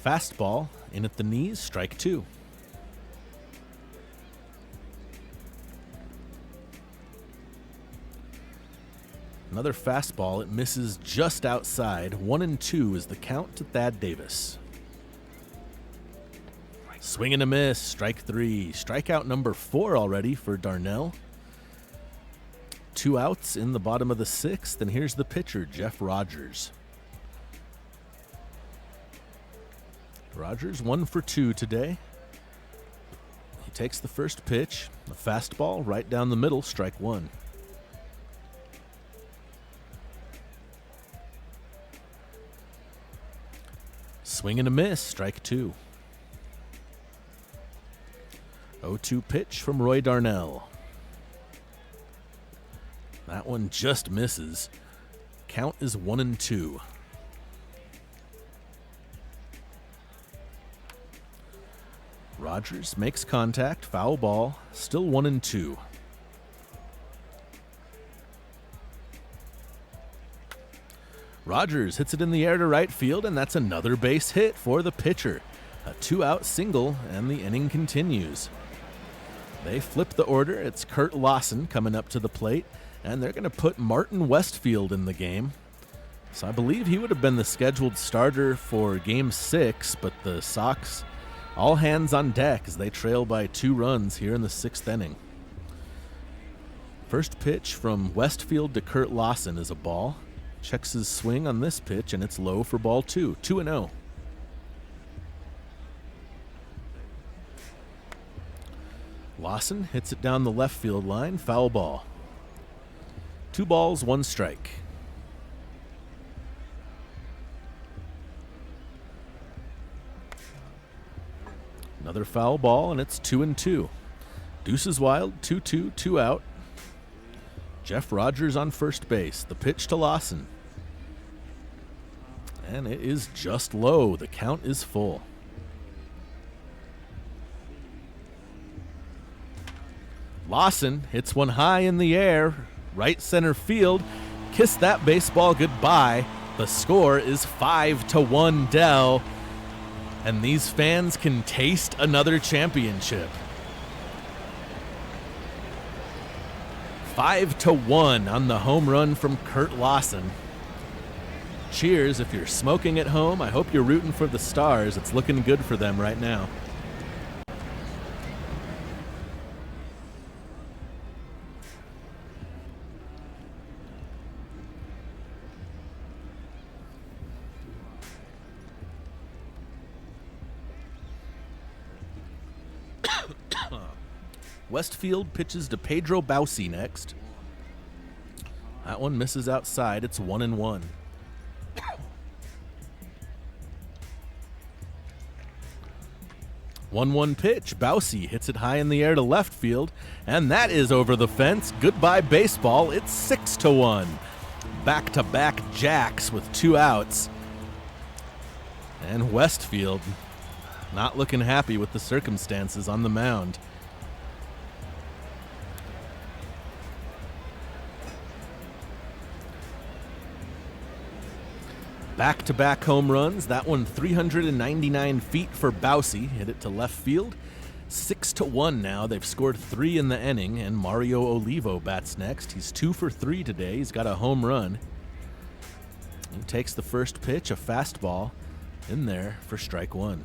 Fastball in at the knees. Strike 2. Another fastball. It misses just outside. 1-2 is the count to Thad Davis. Swing and a miss, strike 3. Strikeout number 4 already for Darnell. 2 outs in the bottom of the 6th, and here's the pitcher, Jeff Rogers. Rogers 1 for 2 today. He takes the first pitch, a fastball right down the middle, strike 1. Swing and a miss, strike 2. 0-2 pitch from Roy Darnell. That one just misses. Count is 1-2. Rogers makes contact, foul ball, still 1-2. Rogers hits it in the air to right field, and that's another base hit for the pitcher. A 2-out single, and the inning continues. They flip the order. It's Kurt Lawson coming up to the plate, and they're going to put Martin Westfield in the game. So I believe he would have been the scheduled starter for Game 6, but the Sox all hands on deck as they trail by 2 runs here in the 6th inning. First pitch from Westfield to Kurt Lawson is a ball. Checks his swing on this pitch, and it's low for ball 2. 2-0. Lawson hits it down the left field line. Foul ball. 2 balls, 1 strike. Another foul ball, and it's 2-2. Deuces wild, 2-2, 2 out. Jeff Rogers on first base. The pitch to Lawson. And it is just low. The count is full. Lawson hits one high in the air. Right center field. Kiss that baseball goodbye. The score is 5-1 Dell. And these fans can taste another championship. 5-1 on the home run from Kurt Lawson. Cheers if you're smoking at home. I hope you're rooting for the Stars. It's looking good for them right now. Westfield pitches to Pedro Bausi next. That one misses outside. It's 1-1. 1-1 pitch. Bausi hits it high in the air to left field, and that is over the fence. Goodbye baseball. It's 6-1. Back-to-back jacks with 2 outs. And Westfield not looking happy with the circumstances on the mound. Back-to-back home runs. That one 399 feet for Bausi. Hit it to left field. 6-1 now. They've scored 3 in the inning, and Mario Olivo bats next. He's 2 for 3 today. He's got a home run. He takes the first pitch, a fastball, in there for strike 1.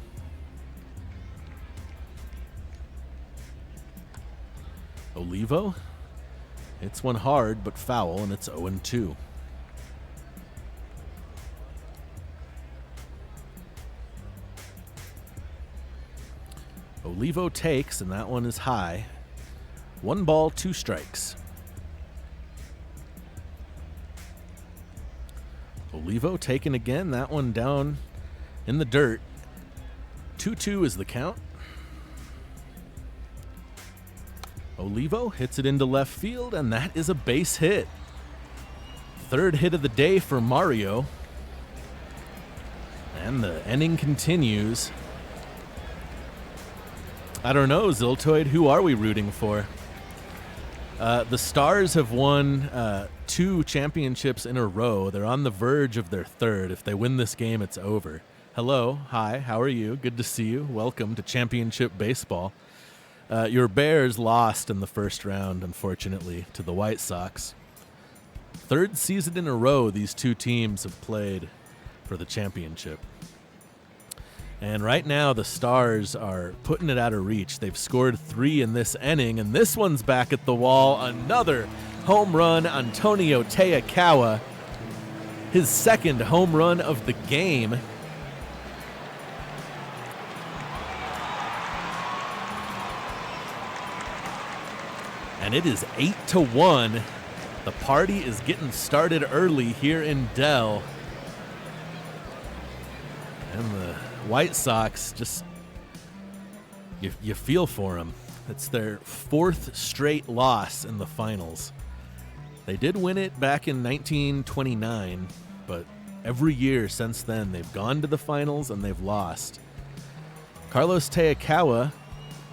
Olivo hits one hard but foul, and it's 0-2. Olivo takes, and that one is high. 1 ball, 2 strikes. Olivo taken again. That one down in the dirt. 2-2 is the count. Olivo hits it into left field, and that is a base hit. 3rd hit of the day for Mario. And the inning continues. I don't know, Ziltoid, who are we rooting for? The Stars have won 2 championships in a row. They're on the verge of their 3rd. If they win this game, it's over. Hello, hi, how are you? Good to see you. Welcome to championship baseball. Your Bears lost in the first round, unfortunately, to the White Sox. 3rd season in a row these 2 teams have played for the championship. And right now, the Stars are putting it out of reach. They've scored 3 in this inning, and this one's back at the wall. Another home run, Antonio Teakawa. His 2nd home run of the game. And it is 8-1. The party is getting started early here in Dell. And the White Sox, just, you feel for them. It's their 4th straight loss in the finals. They did win it back in 1929, but every year since then, they've gone to the finals and they've lost. Carlos Teakawa,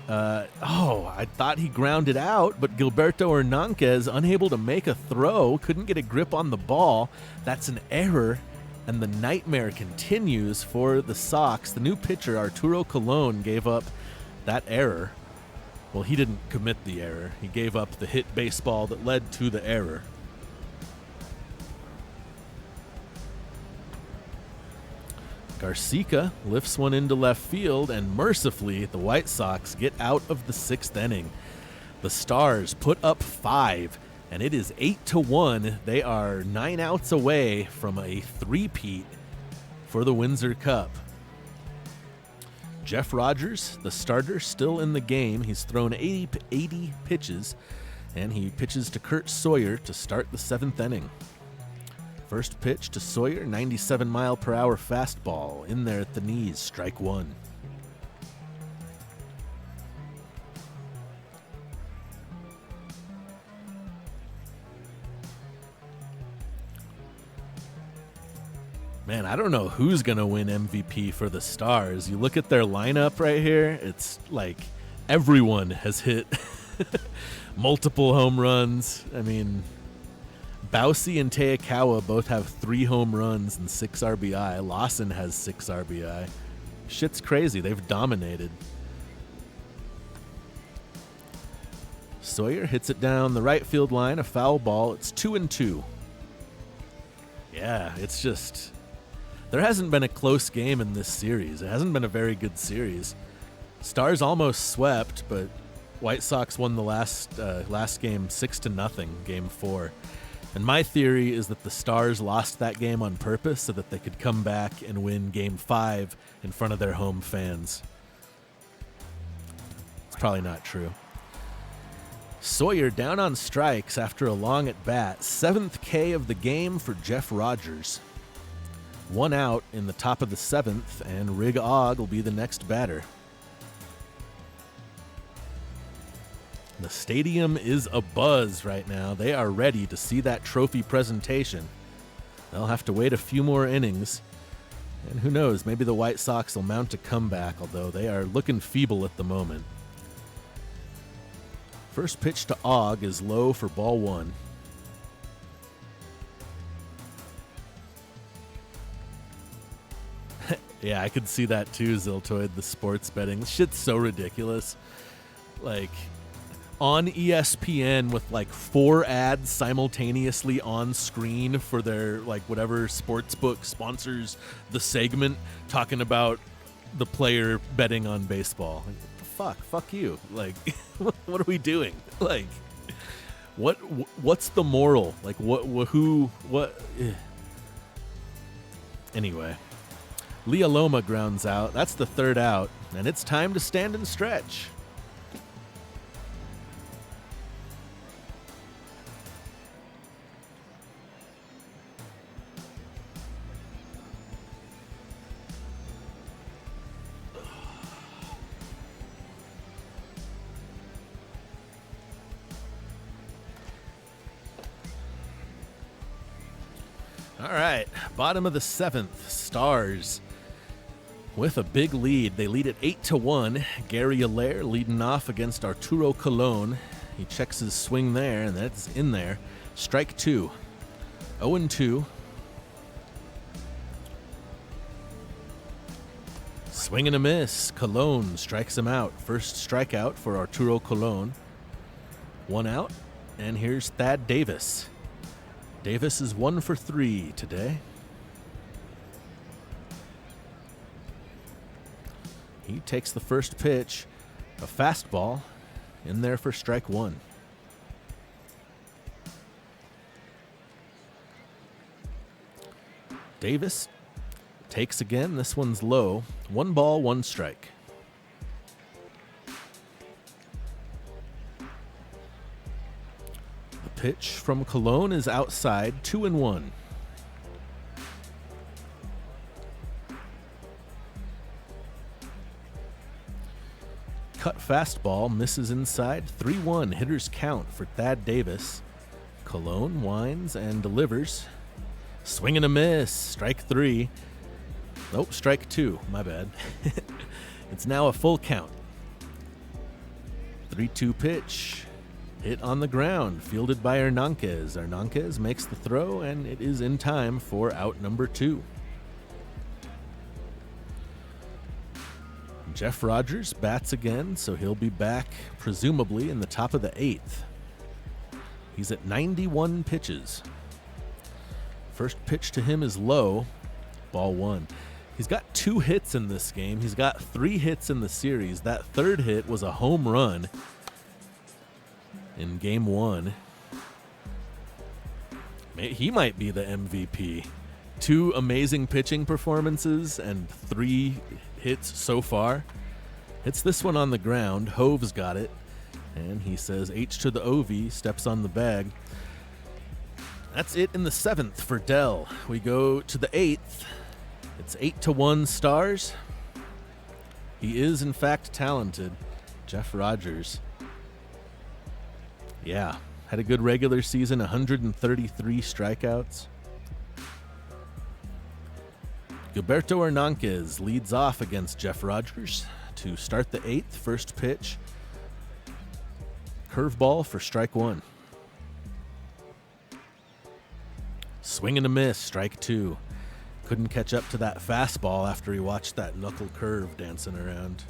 I thought he grounded out, but Gilberto Hernandez, unable to make a throw, couldn't get a grip on the ball. That's an error And the nightmare continues for the Sox. The new pitcher, Arturo Colon, gave up that error. Well, he didn't commit the error. He gave up the hit baseball that led to the error. Garcia lifts one into left field, and mercifully, the White Sox get out of the 6th inning. The Stars put up 5, and it is 8-1. They are 9 outs away from a three-peat for the Windsor Cup. Jeff Rogers, the starter, still in the game. He's thrown 80 pitches, and he pitches to Kurt Sawyer to start the 7th inning. First pitch to Sawyer, 97-mile-per-hour fastball. In there at the knees, strike one. Man, I don't know who's going to win MVP for the Stars. You look at their lineup right here, it's like everyone has hit multiple home runs. I mean, Bousey and Teakawa both have 3 home runs and 6 RBI. Lawson has 6 RBI. Shit's crazy. They've dominated. Sawyer hits it down the right field line, a foul ball. It's 2-2. Yeah, it's just... There hasn't been a close game in this series. It hasn't been a very good series. Stars almost swept, but White Sox won the last game 6-0, game 4. And my theory is that the Stars lost that game on purpose so that they could come back and win game 5 in front of their home fans. It's probably not true. Sawyer down on strikes after a long at bat. 7th K of the game for Jeff Rogers. 1 out in the top of the 7th, and Rig Ogg will be the next batter. The stadium is abuzz right now. They are ready to see that trophy presentation. They'll have to wait a few more innings. And who knows, maybe the White Sox will mount a comeback, although they are looking feeble at the moment. First pitch to Ogg is low for ball 1. Yeah, I could see that too, Ziltoid, the sports betting. This shit's so ridiculous. Like, on ESPN with like 4 ads simultaneously on screen for their, like, whatever sports book sponsors the segment talking about the player betting on baseball. Like, fuck you. Like, what are we doing? Like, what's the moral? Like, what? Anyway. Leah Loma grounds out. That's the 3rd out, and it's time to stand and stretch. All right, bottom of the 7th, Stars with a big lead. They lead at 8-1. Gary Allaire leading off against Arturo Colon. He checks his swing there, and that's in there. Strike 2. 0-2. Swing and a miss. Colon strikes him out. First strikeout for Arturo Colon. 1 out, and here's Thad Davis. Davis is 1 for 3 today. He takes the first pitch, a fastball, in there for strike 1. Davis takes again. This one's low. 1 ball, 1 strike. The pitch from Colon is outside, 2-1. Cut fastball misses inside. 3-1 hitter's count for Thad Davis. Colon winds and delivers. Swing and a miss. Strike 3. Nope, strike 2. My bad. It's now a full count. 3-2 pitch. Hit on the ground. Fielded by Hernandez. Hernandez makes the throw, and it is in time for out number 2. Jeff Rogers bats again, so he'll be back presumably in the top of the 8th. He's at 91 pitches. First pitch to him is low, ball 1. He's got 2 hits in this game. He's got 3 hits in the series. That third hit was a home run in game 1. He might be the MVP. 2 amazing pitching performances and 3 hits so far. Hits this one on the ground. Hove's got it. And he says H to the OV, steps on the bag. That's it in the 7th for Dell. We go to the 8th. It's 8-1 Stars. He is, in fact, talented. Jeff Rogers. Yeah, had a good regular season, 133 strikeouts. Gilberto Hernandez leads off against Jeff Rogers to start the 8th. First pitch, curveball for strike 1. Swing and a miss, strike 2. Couldn't catch up to that fastball after he watched that knuckle curve dancing around.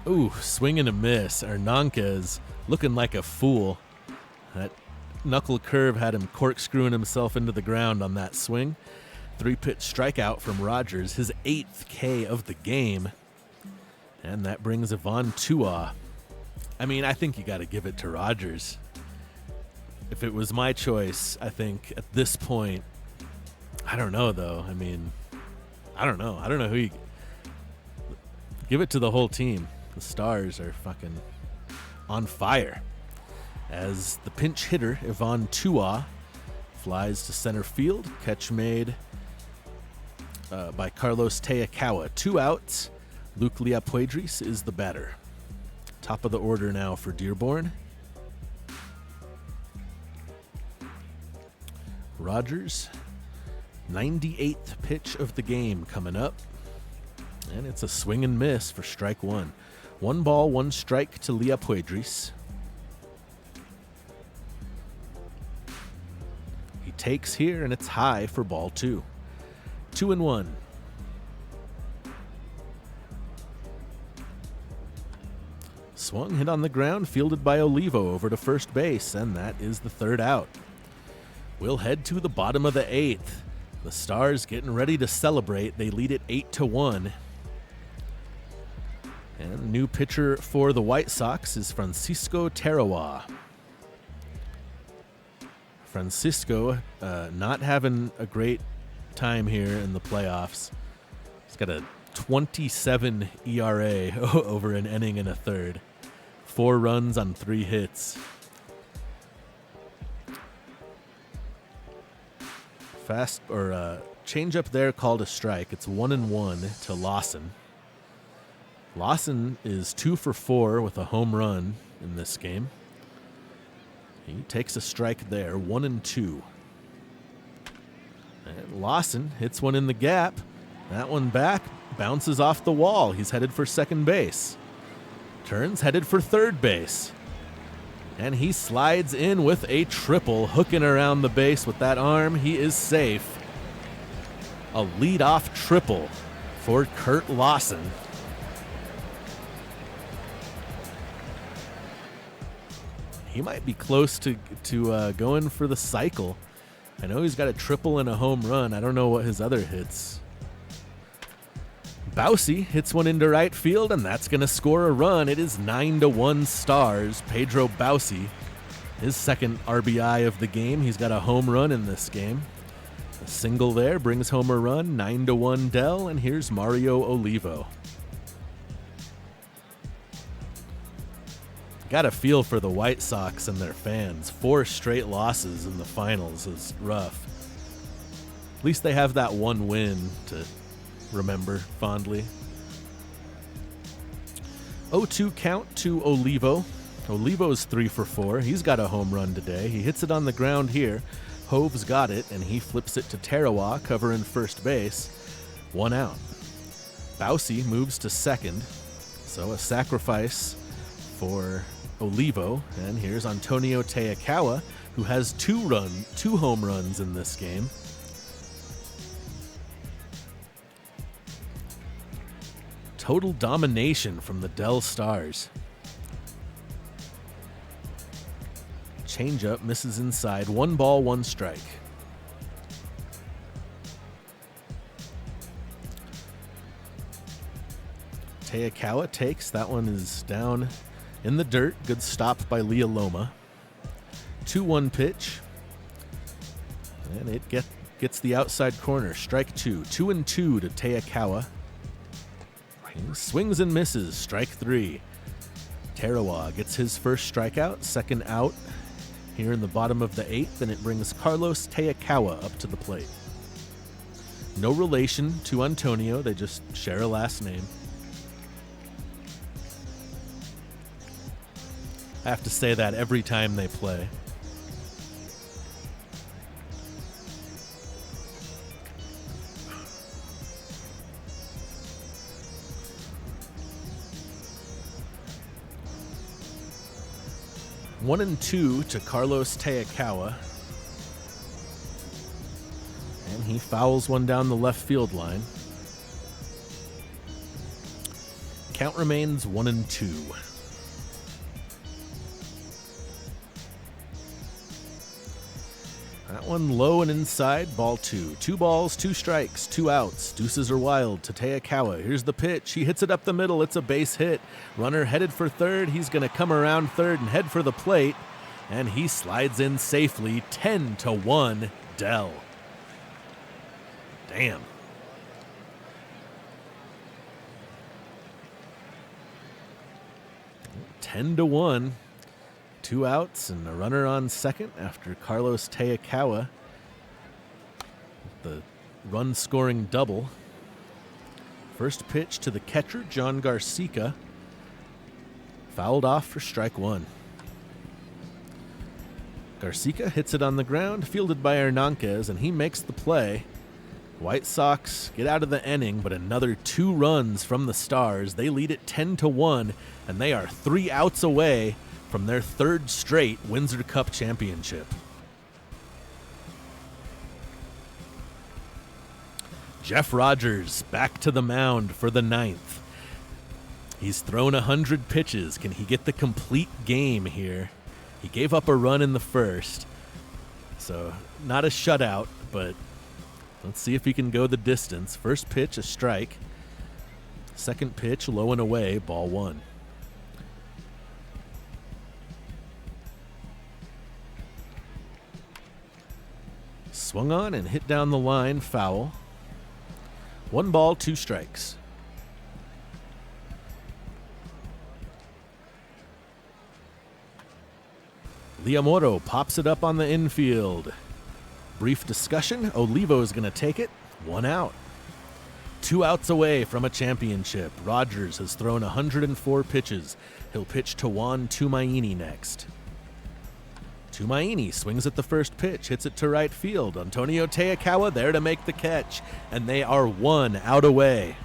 Ooh, swing and a miss. Hernandez looking like a fool. That knuckle curve had him corkscrewing himself into the ground on that swing. 3-pitch strikeout from Rogers, his 8th K of the game. And that brings Ivan Tua. I mean, I think you got to give it to Rogers. If it was my choice, I think at this point, I don't know, though. I mean, I don't know. I don't know who you... Give it to the whole team. The Stars are fucking on fire. As the pinch hitter, Ivan Tua, flies to center field. Catch made by Carlos Tejakawa. 2 outs. Luke Leapuedris is the batter. Top of the order now for Dearborn. Rogers, 98th pitch of the game coming up. And it's a swing and miss for strike 1. 1 ball, 1 strike to Leapuedris. He takes here, and it's high for ball 2. 2-1. Swung, hit on the ground, fielded by Olivo over to first base, and that is the 3rd out. We'll head to the bottom of the 8th. The Stars getting ready to celebrate. They lead it 8-1. And new pitcher for the White Sox is Francisco Tarawa. Francisco not having a great time here in the playoffs. He's got a 27 ERA over an inning and a third. 4 runs on 3 hits. Fast or change up there called a strike. It's 1-1 to Lawson. Lawson is 2 for 4 with a home run in this game. He takes a strike there, 1-2. And Lawson hits one in the gap. That one back, bounces off the wall. He's headed for second base. Turns, headed for third base. And he slides in with a triple, hooking around the base with that arm. He is safe. A leadoff triple for Kurt Lawson. He might be close to going for the cycle. I know he's got a triple and a home run. I don't know what his other hits. Bousey hits one into right field, and that's going to score a run. It is 9-1 Stars. Pedro Bousey, his 2nd RBI of the game. He's got a home run in this game. A single there brings home a run. 9-1 Dell, and here's Mario Olivo. Got a feel for the White Sox and their fans. 4 straight losses in the finals is rough. At least they have that one win to remember fondly. 0-2 count to Olivo. Olivo's 3 for 4. He's got a home run today. He hits it on the ground here. Hove's got it, and he flips it to Tarawa, covering first base. 1 out. Bousey moves to second. So a sacrifice for Olivo. And here's Antonio Tejakawa, who has 2 home runs in this game. Total domination from the Dell Stars. Changeup misses inside. 1 ball, 1 strike. Teakawa takes. That one is down in the dirt. Good stop by Leah Loma. 2-1 pitch. And it gets the outside corner. Strike 2. 2-2 to Teakawa. He swings and misses. Strike 3. Tarawa gets his first strikeout. Second out here in the bottom of the 8th. And it brings Carlos Teakawa up to the plate. No relation to Antonio. They just share a last name. I have to say that every time they play. One and 2 to Carlos Teakawa. And he fouls one down the left field line. Count remains 1-2. That one low and inside, ball 2. 2 balls, 2 strikes, 2 outs. Deuces are wild to Teakawa. Here's the pitch. He hits it up the middle. It's a base hit. Runner headed for third. He's going to come around third and head for the plate. And he slides in safely. 10-1, Dell. Damn. Ten to 1. 2 outs and a runner on second after Carlos Teakawa. The run-scoring double. First pitch to the catcher, John Garcia. Fouled off for strike 1. Garcia hits it on the ground, fielded by Hernandez, and he makes the play. White Sox get out of the inning, but another 2 runs from the Stars. They lead it 10-1, and they are 3 outs away from their 3rd straight Windsor Cup championship. Jeff Rogers back to the mound for the 9th. He's thrown 100 pitches. Can he get the complete game here? He gave up a run in the first, so not a shutout, but let's see if he can go the distance. First pitch, a strike. Second pitch, low and away, ball 1. Swung on and hit down the line, foul. 1 ball, 2 strikes. Liamoro pops it up on the infield. Brief discussion. Olivo's going to take it. 1 out. 2 outs away from a championship. Rogers has thrown 104 pitches. He'll pitch to Juan Tumaini next. Tumaini swings at the first pitch, hits it to right field. Antonio Teakawa there to make the catch, and they are 1 out away.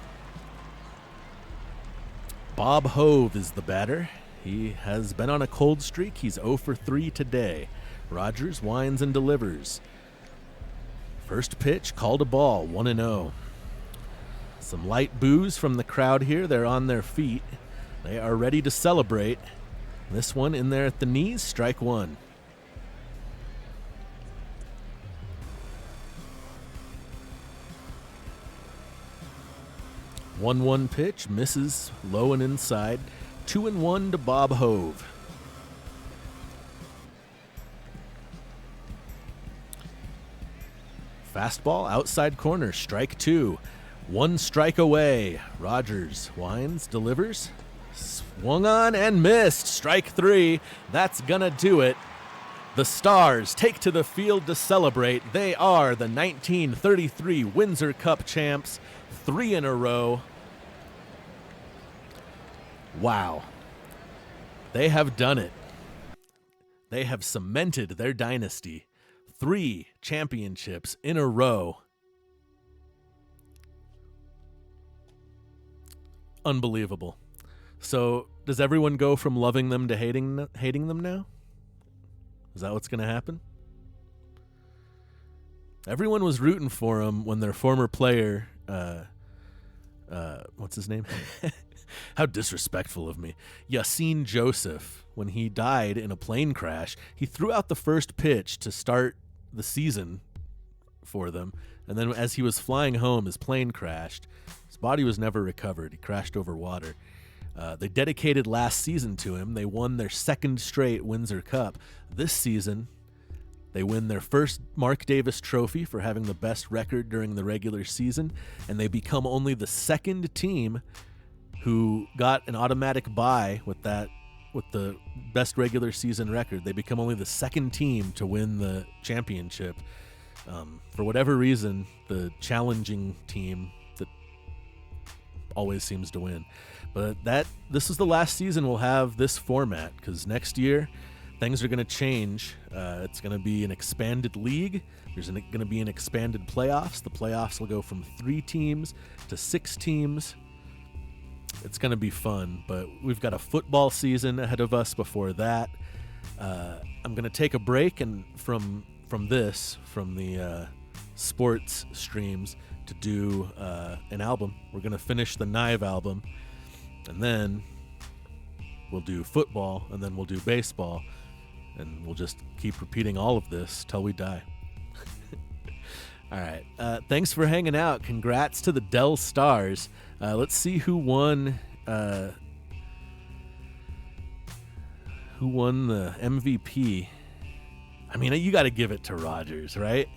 Bob Hove is the batter. He has been on a cold streak. He's 0 for 3 today. Rogers winds and delivers. First pitch, called a ball, 1-0. Some light boos from the crowd here. They're on their feet. They are ready to celebrate. This one in there at the knees, strike 1. One pitch, misses low and inside. 2-1 to Bob Hove. Fastball, outside corner, strike 2. 1 strike away. Rogers winds, delivers. Swung on and missed. Strike 3. That's gonna do it. The Stars take to the field to celebrate. They are the 1933 Windsor Cup champs. 3 in a row. Wow. They have done it. They have cemented their dynasty. 3 championships in a row. Unbelievable. So, does everyone go from loving them to hating them now? Is that what's going to happen? Everyone was rooting for them when their former player what's his name? How disrespectful of me. Yassine Joseph, when he died in a plane crash, he threw out the first pitch to start the season for them. And then as he was flying home, his plane crashed. His body was never recovered. He crashed over water. They dedicated last season to him. They won their second straight Windsor Cup. This season, they win their first Mark Davis Trophy for having the best record during the regular season, and they become only the second team who got an automatic bye with the best regular season record. They become only the second team to win the championship. For whatever reason, the challenging team that always seems to win. But this is the last season we'll have this format, because next year things are going to change. It's going to be an expanded league. There's going to be an expanded playoffs. The playoffs will go from 3 teams to 6 teams. It's going to be fun, but we've got a football season ahead of us before that. I'm going to take a break and from the sports streams to do an album. We're going to finish the Knive album, and then we'll do football, and then we'll do baseball, and we'll just keep repeating all of this till we die. All right. Thanks for hanging out. Congrats to the Dell Stars. Let's see who won the MVP. I mean, you got to give it to Rogers, right?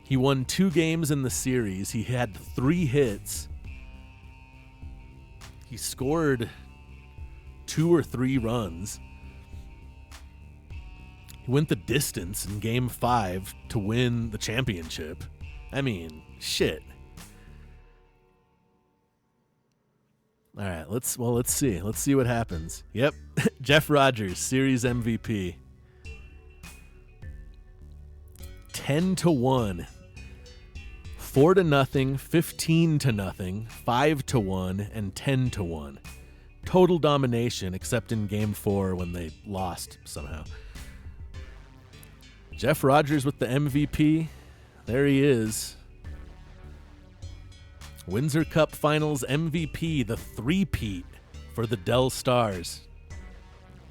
He won 2 games in the series. He had 3 hits. He scored 2 or 3 runs. He went the distance in Game 5 to win the championship. I mean, shit. All right, let's see. Let's see what happens. Yep, Jeff Rogers, Series MVP. 10-1, 4-0, 15-0, 5-1, and 10-1. Total domination, except in Game 4 when they lost somehow. Jeff Rogers with the MVP. There he is. Windsor Cup Finals MVP, the three-peat for the Dell Stars.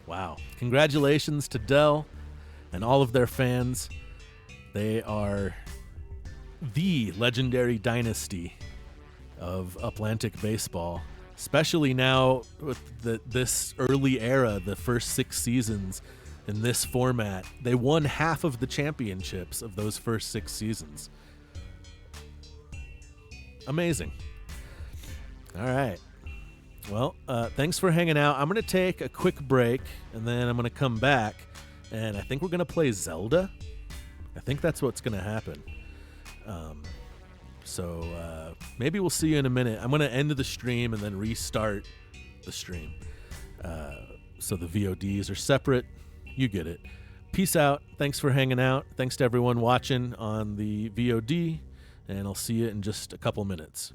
Wow. Congratulations to Dell and all of their fans. They are the legendary dynasty of Uplantic baseball, especially now with this early era, the first 6 seasons in this format. They won half of the championships of those first 6 seasons. Amazing. All right. Well, thanks for hanging out. I'm going to take a quick break, and then I'm going to come back, and I think we're going to play Zelda. I think that's what's going to happen. So maybe we'll see you in a minute. I'm going to end the stream and then restart the stream. So the VODs are separate. You get it. Peace out. Thanks for hanging out. Thanks to everyone watching on the VOD, and I'll see you in just a couple minutes.